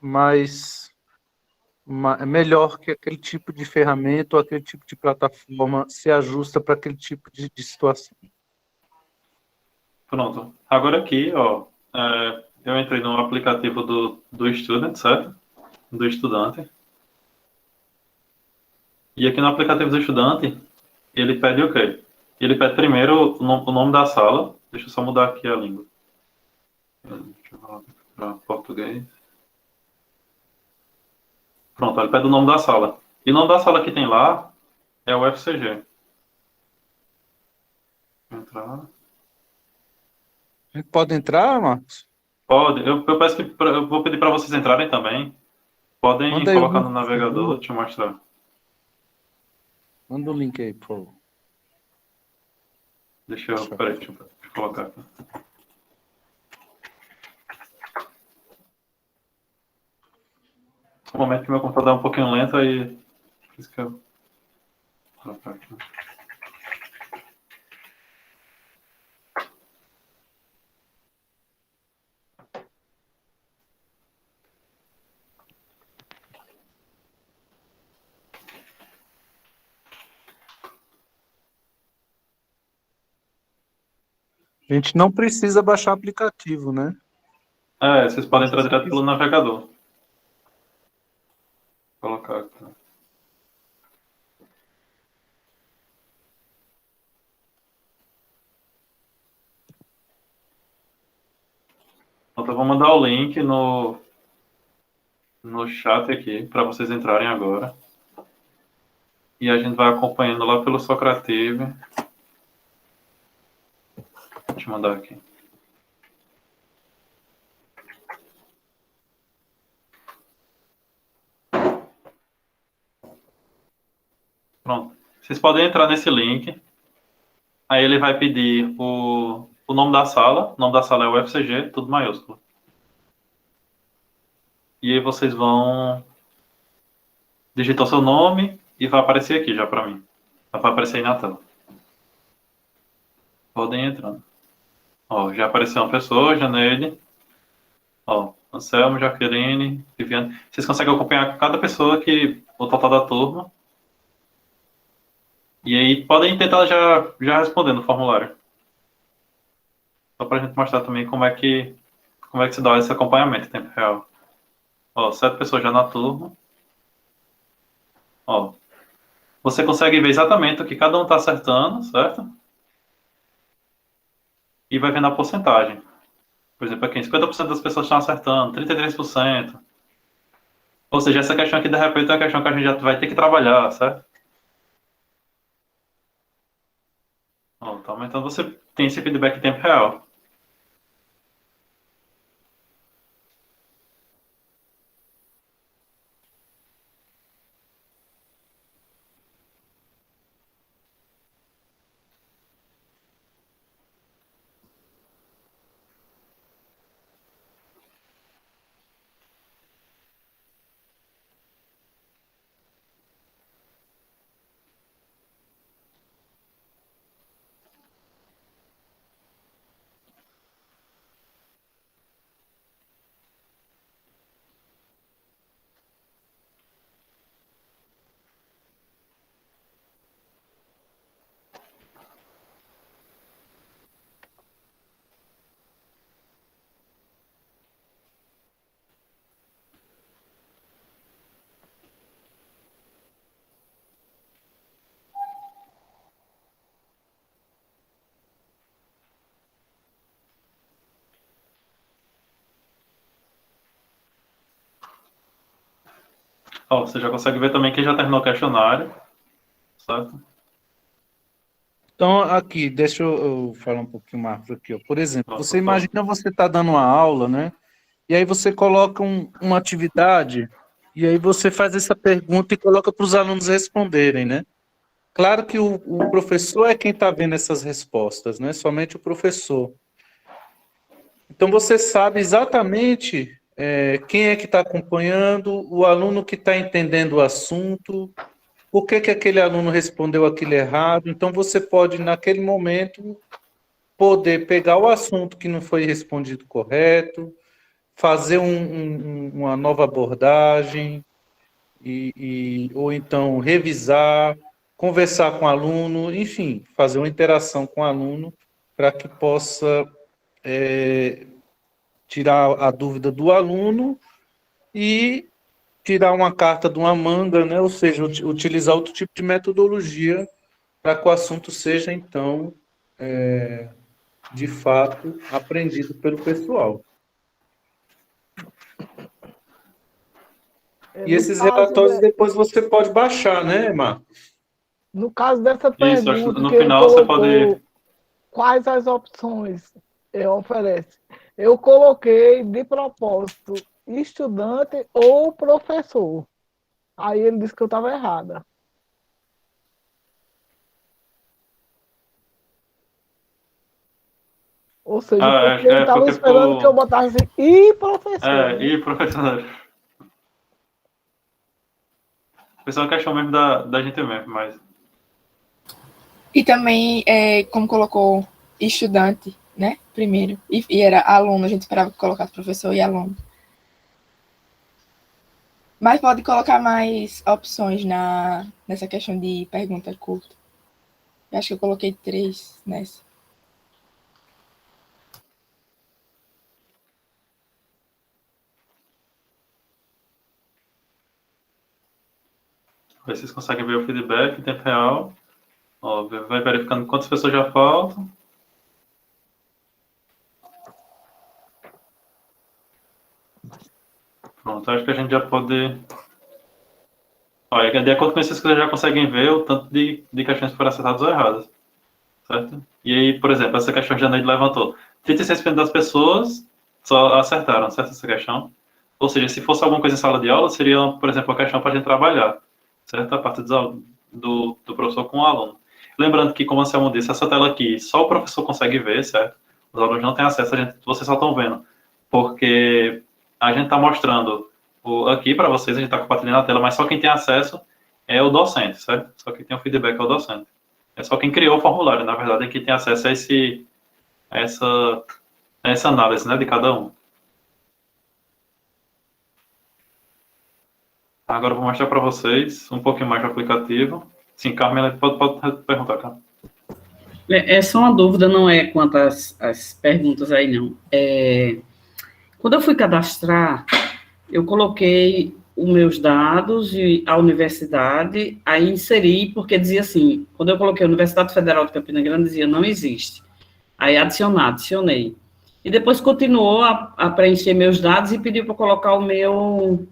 mais melhor que aquele tipo de ferramenta ou aquele tipo de plataforma se ajusta para aquele tipo de situação. Pronto. Agora aqui, ó, eu entrei no aplicativo do Student, certo? Do estudante. E aqui no aplicativo do estudante, ele pede o quê? Ele pede primeiro o nome da sala. Deixa eu só mudar aqui a língua. Deixa eu falar para português. Pronto, ele pede o nome da sala. E o nome da sala que tem lá é o FCG. Entrar. A gente pode entrar, Marcos? Pode. Eu peço que eu vou pedir para vocês entrarem também. Podem Manda aí o colocar link, no por navegador, favor. deixa eu mostrar. Manda o link aí, por favor. Peraí, deixa eu colocar aqui. Um momento que meu computador é um pouquinho lento, aí por isso que eu vou colocar aqui. A gente não precisa baixar o aplicativo, né? Vocês podem entrar direto pelo navegador. Vou colocar aqui. Então, eu vou mandar o link no chat aqui, para vocês entrarem agora. E a gente vai acompanhando lá pelo Socrative. Deixa eu mandar aqui. Pronto. Vocês podem entrar nesse link. Aí ele vai pedir o nome da sala. O nome da sala é o FCG, tudo maiúsculo. E aí vocês vão digitar o seu nome e vai aparecer aqui já para mim. Vai aparecer aí na tela. Podem entrar. Ó, já apareceu uma pessoa, Janeide. Ó, Anselmo, Jaqueline, Viviane. Vocês conseguem acompanhar cada pessoa o total da turma. E aí podem tentar já responder no formulário. Só para a gente mostrar também como é que se dá esse acompanhamento em tempo real. Ó, 7 pessoas já na turma. Ó, você consegue ver exatamente o que cada um está acertando, certo? E vai vendo a porcentagem. Por exemplo, aqui 50% das pessoas estão acertando, 33%. Ou seja, essa questão aqui, de repente, é uma questão que a gente já vai ter que trabalhar, certo? Ó, tá aumentando, você tem esse feedback em tempo real. Ó, você já consegue ver também quem já terminou o questionário, certo? Então, aqui, deixa eu falar um pouquinho, Marcos, aqui, ó. Por exemplo, Nossa, você imagina você está dando uma aula, né? E aí você coloca uma atividade, e aí você faz essa pergunta e coloca para os alunos responderem, né? Claro que o professor é quem está vendo essas respostas, né? Somente o professor. Então você sabe exatamente quem é que está acompanhando, o aluno que está entendendo o assunto, por que aquele aluno respondeu aquilo errado. Então você pode, naquele momento, poder pegar o assunto que não foi respondido correto, fazer uma nova abordagem ou então revisar, conversar com o aluno, enfim, fazer uma interação com o aluno para que possa tirar a dúvida do aluno e tirar uma carta de uma manga, né? Ou seja, utilizar outro tipo de metodologia para que o assunto seja, então, de fato, aprendido pelo pessoal. E esses relatórios depois você pode baixar, né, Marcos? No caso dessa Isso, acho que pergunta no que ele final você colocou, pode. quais as opções oferece? Eu coloquei de propósito estudante ou professor. Aí ele disse que eu estava errada. Ou seja, porque ele estava Porque esperando que eu botasse e professor, né? e professor. Foi só uma questão mesmo da gente mesmo, mas. E também, como colocou estudante, né? Primeiro. E era aluno, a gente esperava que colocasse professor e aluno. Mas pode colocar mais opções nessa questão de pergunta curta. Eu acho que eu coloquei 3 nessa. Aí vocês conseguem ver o feedback em tempo real. Ó, vai verificando quantas pessoas já faltam. Pronto, acho que a gente já pode. Olha, de acordo com isso, vocês já conseguem ver o tanto de questões que foram acertadas ou erradas. Certo? E aí, por exemplo, essa questão que a Janaíde levantou. 36% das pessoas só acertaram, certo? Essa questão. Ou seja, se fosse alguma coisa em sala de aula, seria, por exemplo, uma questão para a gente trabalhar. Certo? A parte do professor com o aluno. Lembrando que, como a Anselmo disse, essa tela aqui só o professor consegue ver, certo? Os alunos não têm acesso, vocês só estão vendo. Porque a gente está mostrando aqui para vocês, a gente está compartilhando a tela, mas só quem tem acesso é o docente, certo? Só quem tem o feedback é o docente. É só quem criou o formulário, na verdade, é que tem acesso a essa análise, né, de cada um. Agora eu vou mostrar para vocês um pouquinho mais do aplicativo. Sim, Carmen, pode perguntar, Carmen. É só uma dúvida, não é quanto às perguntas aí, não. Quando eu fui cadastrar, eu coloquei os meus dados e a universidade, aí inseri, porque dizia assim, quando eu coloquei Universidade Federal de Campina Grande, dizia não existe. Aí adicionei. E depois continuou a preencher meus dados e pediu para colocar o meu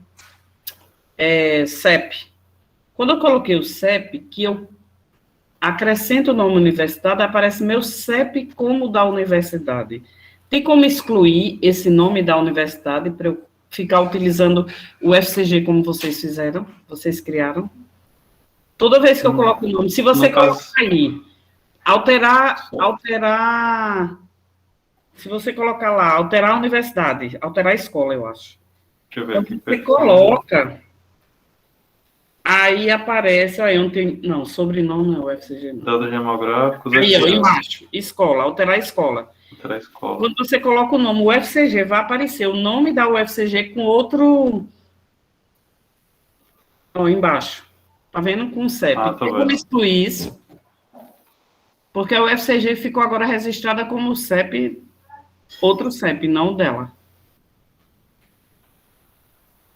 CEP. Quando eu coloquei o CEP, que eu acrescento o nome universidade, aparece meu CEP como da universidade. Tem como excluir esse nome da universidade para eu ficar utilizando o FCG como vocês fizeram, vocês criaram? Toda vez que eu coloco o nome, se você colocar aí, alterar, se você colocar lá, alterar a universidade, alterar a escola, eu acho. Deixa eu ver aqui. Você coloca, aí aparece, aí não, sobrenome não é o FCG, não. Dados demográficos. Aí, ó, embaixo, escola, alterar a escola. Alterar a escola. Quando você coloca o nome UFCG, vai aparecer o nome da UFCG com outro... Ó, embaixo. Tá vendo? Com o CEP. Tô vendo. Como excluir isso? Porque a UFCG ficou agora registrada como CEP, outro CEP, não dela.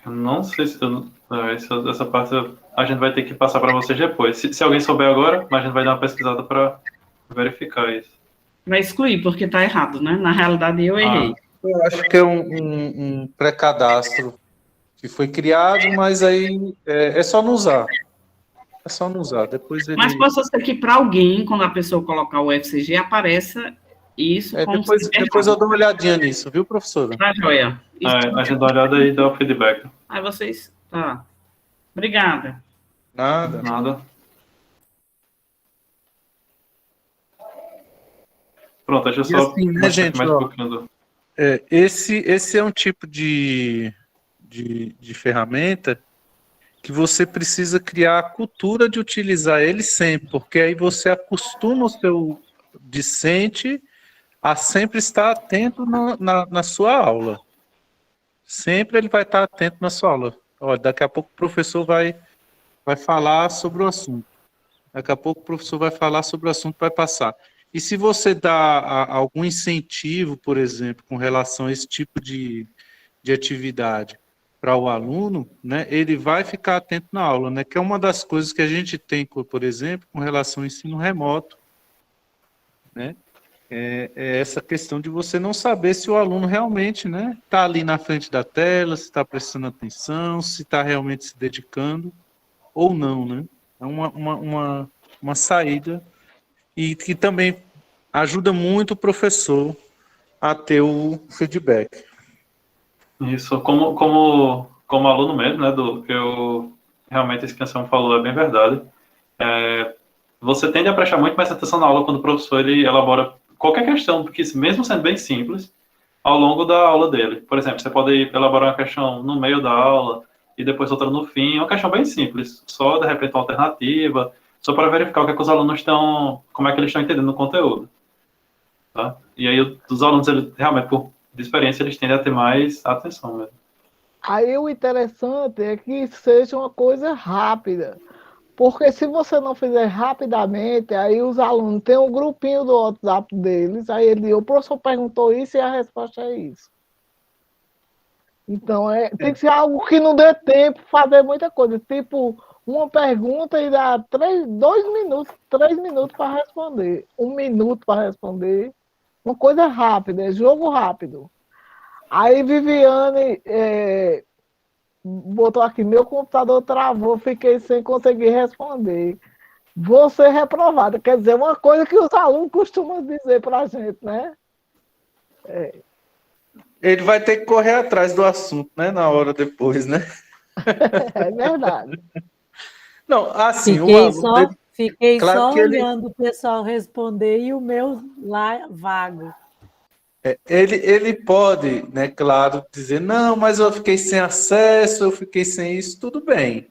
Eu não sei se essa parte a gente vai ter que passar para vocês depois. Se alguém souber agora, a gente vai dar uma pesquisada para verificar isso. Vai excluir, porque está errado, né? Na realidade, eu errei. Eu acho que é um pré-cadastro que foi criado, mas aí é só não usar. É só não usar. Depois ele... Mas possa ser que para alguém, quando a pessoa colocar o UFCG, apareça isso. Depois eu dou uma olhadinha nisso, viu, professora? Tá, joia. A gente dá uma olhada e dá o feedback. Aí vocês... Tá. Obrigada. Nada. Pronto, deixa eu só... assim, né, gente, mais ó, um pouquinho esse é um tipo de ferramenta que você precisa criar a cultura de utilizar ele sempre, porque aí você acostuma o seu discente a sempre estar atento na sua aula. Sempre ele vai estar atento na sua aula. Olha, daqui a pouco o professor vai falar sobre o assunto. Daqui a pouco o professor vai falar sobre o assunto, vai passar. E se você dá algum incentivo, por exemplo, com relação a esse tipo de atividade para o aluno, né, ele vai ficar atento na aula, né, que é uma das coisas que a gente tem, por exemplo, com relação ao ensino remoto, né, é essa questão de você não saber se o aluno realmente, né, está ali na frente da tela, se está prestando atenção, se está realmente se dedicando ou não, né? É uma saída e que também ajuda muito o professor a ter o feedback. Isso, como aluno mesmo, né, eu realmente isso que a Sam falou é bem verdade. Você tende a prestar muito mais atenção na aula quando o professor ele elabora qualquer questão, porque mesmo sendo bem simples, ao longo da aula dele. Por exemplo, você pode elaborar uma questão no meio da aula e depois outra no fim, uma questão bem simples, só de repente uma alternativa, só para verificar o que, é que os alunos estão, como é que eles estão entendendo o conteúdo, tá? E aí os alunos, eles, realmente, de experiência, eles tendem a ter mais atenção mesmo. Aí o interessante é que seja uma coisa rápida. Porque se você não fizer rapidamente, aí os alunos têm um grupinho do WhatsApp deles, aí ele, o professor perguntou isso e a resposta é isso. Então, tem que ser algo que não dê tempo de fazer muita coisa. Tipo, uma pergunta e dá 2 minutos, 3 minutos para responder. 1 minuto para responder. Uma coisa rápida, é jogo rápido. Aí Viviane botou aqui, meu computador travou, fiquei sem conseguir responder. Vou ser reprovada. Quer dizer, uma coisa que os alunos costumam dizer para a gente, né? Ele vai ter que correr atrás do assunto, né, na hora depois, né? É verdade. Não, assim, o aluno, Fiquei claro só que ele, olhando o pessoal responder e o meu lá vago. ele pode, né, claro, dizer, não, mas eu fiquei sem acesso, eu fiquei sem isso, tudo bem.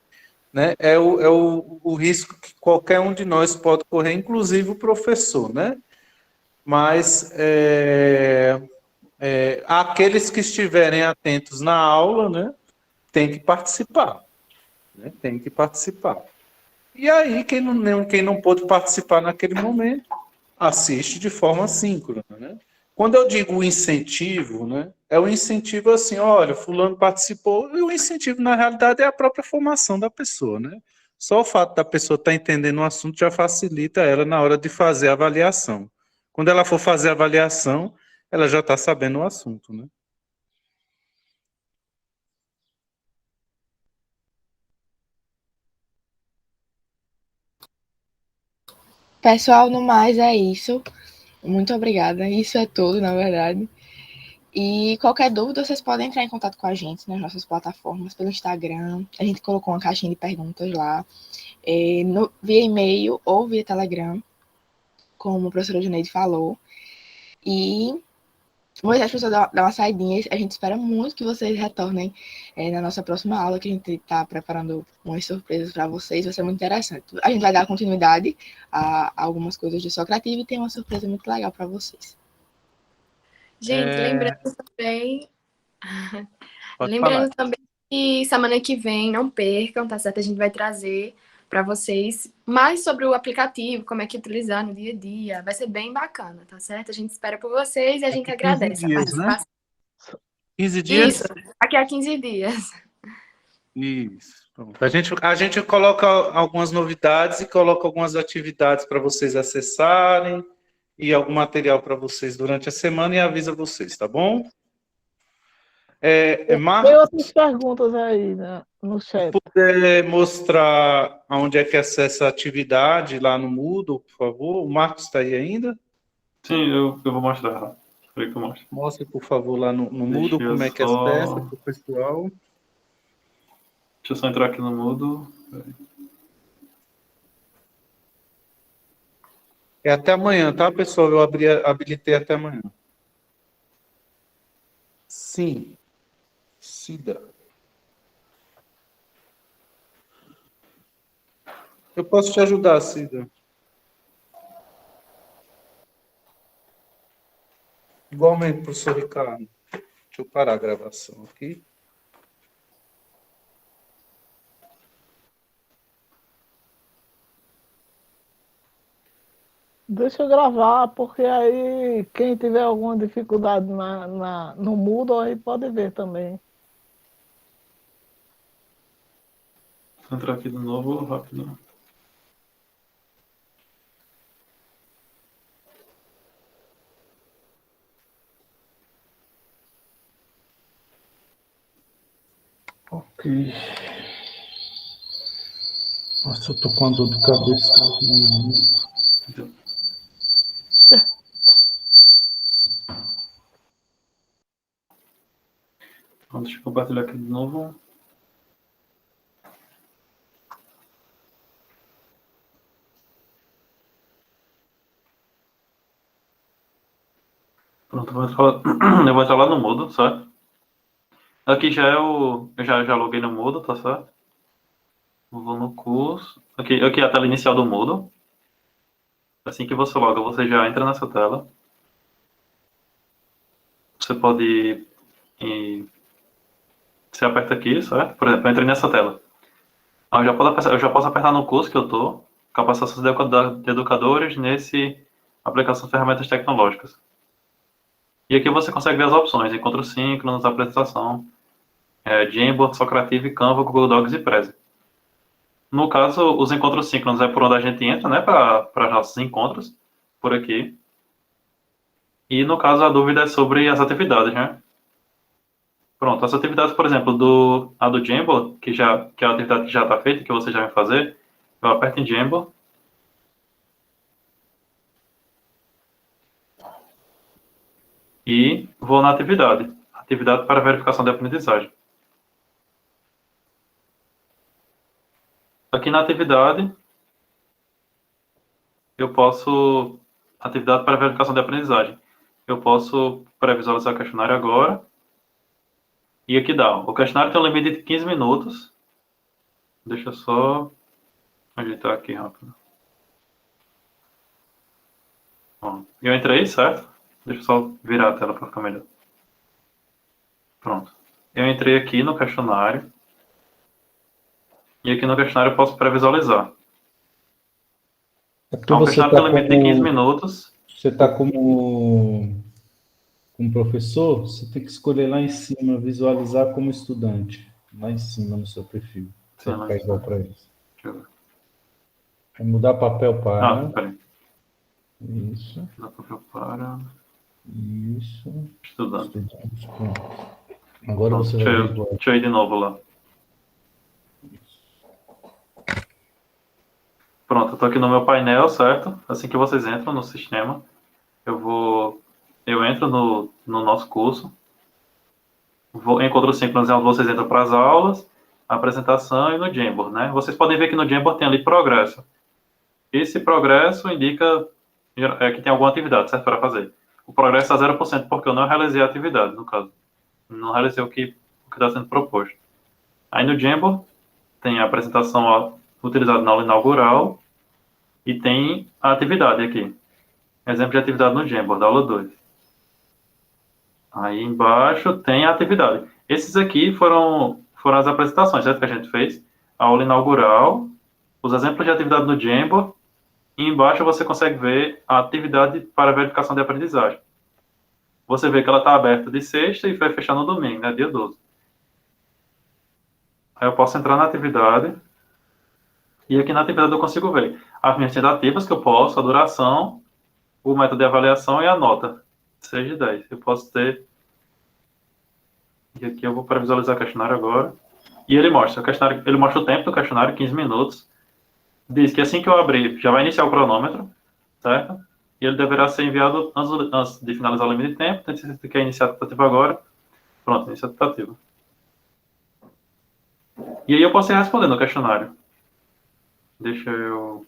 Né? É o risco que qualquer um de nós pode correr, inclusive o professor, né? Mas aqueles que estiverem atentos na aula, né, tem que participar, né? Tem que participar. E aí, quem não pôde participar naquele momento, assiste de forma síncrona, né? Quando eu digo incentivo, né, é o incentivo assim, olha, fulano participou, e o incentivo, na realidade, é a própria formação da pessoa, né? Só o fato da pessoa estar entendendo o assunto já facilita ela na hora de fazer a avaliação. Quando ela for fazer a avaliação, ela já está sabendo o assunto, né? Pessoal, no mais é isso. Muito obrigada. Isso é tudo, na verdade. E qualquer dúvida, vocês podem entrar em contato com a gente nas nossas plataformas, pelo Instagram. A gente colocou uma caixinha de perguntas lá, via e-mail ou via Telegram, como o professor Juneide falou. E vou deixar as pessoas dar uma saidinha. A gente espera muito que vocês retornem na nossa próxima aula, que a gente está preparando umas surpresas para vocês. Vai ser muito interessante. A gente vai dar continuidade a algumas coisas do Socrativo e tem uma surpresa muito legal para vocês. Gente, Pode lembrando falar. também que semana que vem, não percam, tá certo? A gente vai trazer para vocês mais sobre o aplicativo, como é que utilizar no dia a dia. Vai ser bem bacana, tá certo? A gente espera por vocês e a gente 15 agradece a dias, né? participação. 15 dias? Isso, daqui a 15 dias. Isso. Pronto. A gente coloca algumas novidades e coloca algumas atividades para vocês acessarem e algum material para vocês durante a semana e avisa vocês, tá bom? Tem Marcos, outras perguntas aí, né, no se chat. puder mostrar onde é que acessa a atividade lá no Moodle, por favor. O Marcos está aí ainda? Sim, eu vou mostrar. Espera que eu mostro. Mostre, por favor, lá no Deixa Moodle eu como é que acessa só... para o pessoal. Deixa eu só entrar aqui no Moodle. É até amanhã, tá, pessoal? Eu habilitei até amanhã. Sim. Cida. Eu posso te ajudar, Cida. Igualmente, professor Ricardo. Deixa eu parar a gravação aqui. Deixa eu gravar, porque aí quem tiver alguma dificuldade no Moodle aí pode ver também. Vou entrar aqui de novo, rápido. Ok. Nossa, eu tô com uma dor de cabeça aqui. Então, deixa eu compartilhar aqui de novo. Pronto, eu vou entrar lá no Moodle, certo? Aqui já é o... Eu já loguei no Moodle, tá certo? Vou no curso. Aqui é a tela inicial do Moodle. Assim que você loga, você já entra nessa tela. Você pode ir... Você aperta aqui, certo? Por exemplo, eu entrei nessa tela. Aí eu já posso apertar no curso que eu tô. Capacitação de educadores nesse aplicação de ferramentas tecnológicas. E aqui você consegue ver as opções. Encontros síncronos, apresentação, Jamboard, Socrative, Canva, Google Docs e Prezi. No caso, os encontros síncronos é por onde a gente entra, né, para nossos encontros, por aqui. E no caso, a dúvida é sobre as atividades, né? Pronto, as atividades, por exemplo, a do Jamboard, que é a atividade que já está feita, que você já vai fazer, eu aperto em Jamboard. E vou na atividade. Atividade para verificação de aprendizagem. Aqui na atividade, eu posso... Atividade para verificação de aprendizagem. Eu posso pré-visualizar o questionário agora. E aqui dá. O questionário tem um limite de 15 minutos. Deixa eu só ajeitar aqui rápido. Bom, eu entrei, certo? Deixa eu só virar a tela para ficar melhor. Pronto. Eu entrei aqui no questionário. E aqui no questionário eu posso pré-visualizar. Então, o questionário tem um limite de 15 minutos. Você está como professor, você tem que escolher lá em cima, visualizar como estudante. Lá em cima no seu perfil. Você vai ficar igual para eles. Deixa eu ver. É mudar papel para. Peraí. Isso. Mudar papel para... Isso. Estudante. Pronto. Agora Pronto, você vai ver igual. deixa eu ir de novo lá. Pronto, eu estou aqui no meu painel, certo? Assim que vocês entram no sistema, eu entro no nosso curso, encontro os síncronos onde vocês entram para as aulas, apresentação e no Jamboard, né? Vocês podem ver que no Jamboard tem ali progresso. Esse progresso indica que tem alguma atividade, certo? Para fazer. O progresso é 0% porque eu não realizei a atividade, no caso. Não realizei o que está sendo proposto. Aí no Jamboard tem a apresentação utilizada na aula inaugural e tem a atividade aqui. Exemplo de atividade no Jamboard, da aula 2. Aí embaixo tem a atividade. Esses aqui foram as apresentações, certo? Que a gente fez. A aula inaugural, os exemplos de atividade no Jamboard, e embaixo você consegue ver a atividade para verificação de aprendizagem. Você vê que ela está aberta de sexta e vai fechar no domingo, né? Dia 12. Aí eu posso entrar na atividade. E aqui na atividade eu consigo ver as minhas tentativas que eu posso, a duração, o método de avaliação e a nota. 6 de 10. Eu posso ter... E aqui eu vou para visualizar o questionário agora. E ele mostra o tempo do questionário, 15 minutos. Diz que assim que eu abrir, já vai iniciar o cronômetro, certo? E ele deverá ser enviado antes de finalizar o limite de tempo. Então, se você quer iniciar a tentativa agora, pronto, inicia a tentativa. E aí eu posso ir respondendo o questionário. Deixa eu...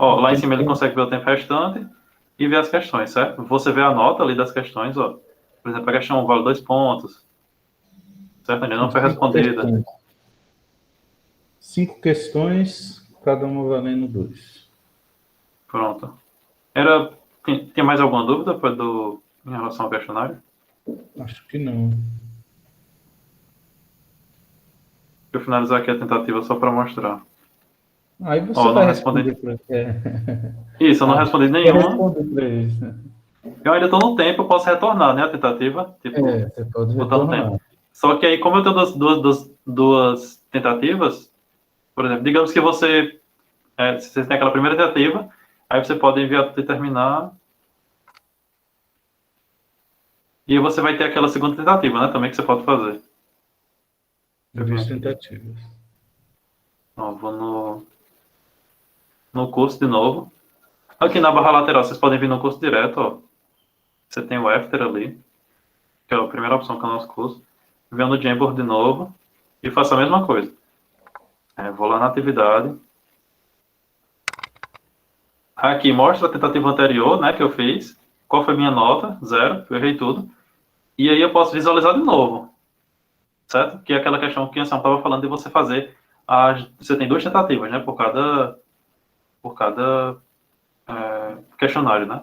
lá em cima ele consegue ver o tempo restante e ver as questões, certo? Você vê a nota ali das questões, ó. Por exemplo, a questão vale 2 pontos. Certo? Ainda não foi respondida. 5 questões, cada uma valendo 2. Pronto. Tem mais alguma dúvida em relação ao questionário? Acho que não. Deixa eu finalizar aqui a tentativa só para mostrar. Aí você Ó, não vai respondi. responder para Isso, eu não respondi nenhuma. responder para eles, né? Eu ainda estou no tempo, eu posso retornar, né, a tentativa. Tipo, Você pode botar no retornar. tempo. Só que aí, como eu tenho duas tentativas, por exemplo, digamos que você tem aquela primeira tentativa, aí você pode enviar tudo e terminar. E você vai ter aquela segunda tentativa, né, também que você pode fazer. Duas tentativas. Ó, vou no curso de novo. Aqui na barra lateral, vocês podem vir no curso direto, ó. Você tem o After ali, que é a primeira opção que é o nosso curso. Venho no Jamboard de novo e faço a mesma coisa. Vou lá na atividade. Aqui mostra a tentativa anterior, né, que eu fiz. Qual foi a minha nota? 0, eu errei tudo. E aí eu posso visualizar de novo, certo? Que é aquela questão que o Anselmo estava falando de você fazer. Você tem 2 tentativas, né, por cada questionário, né?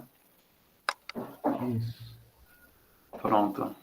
Isso. Pronto.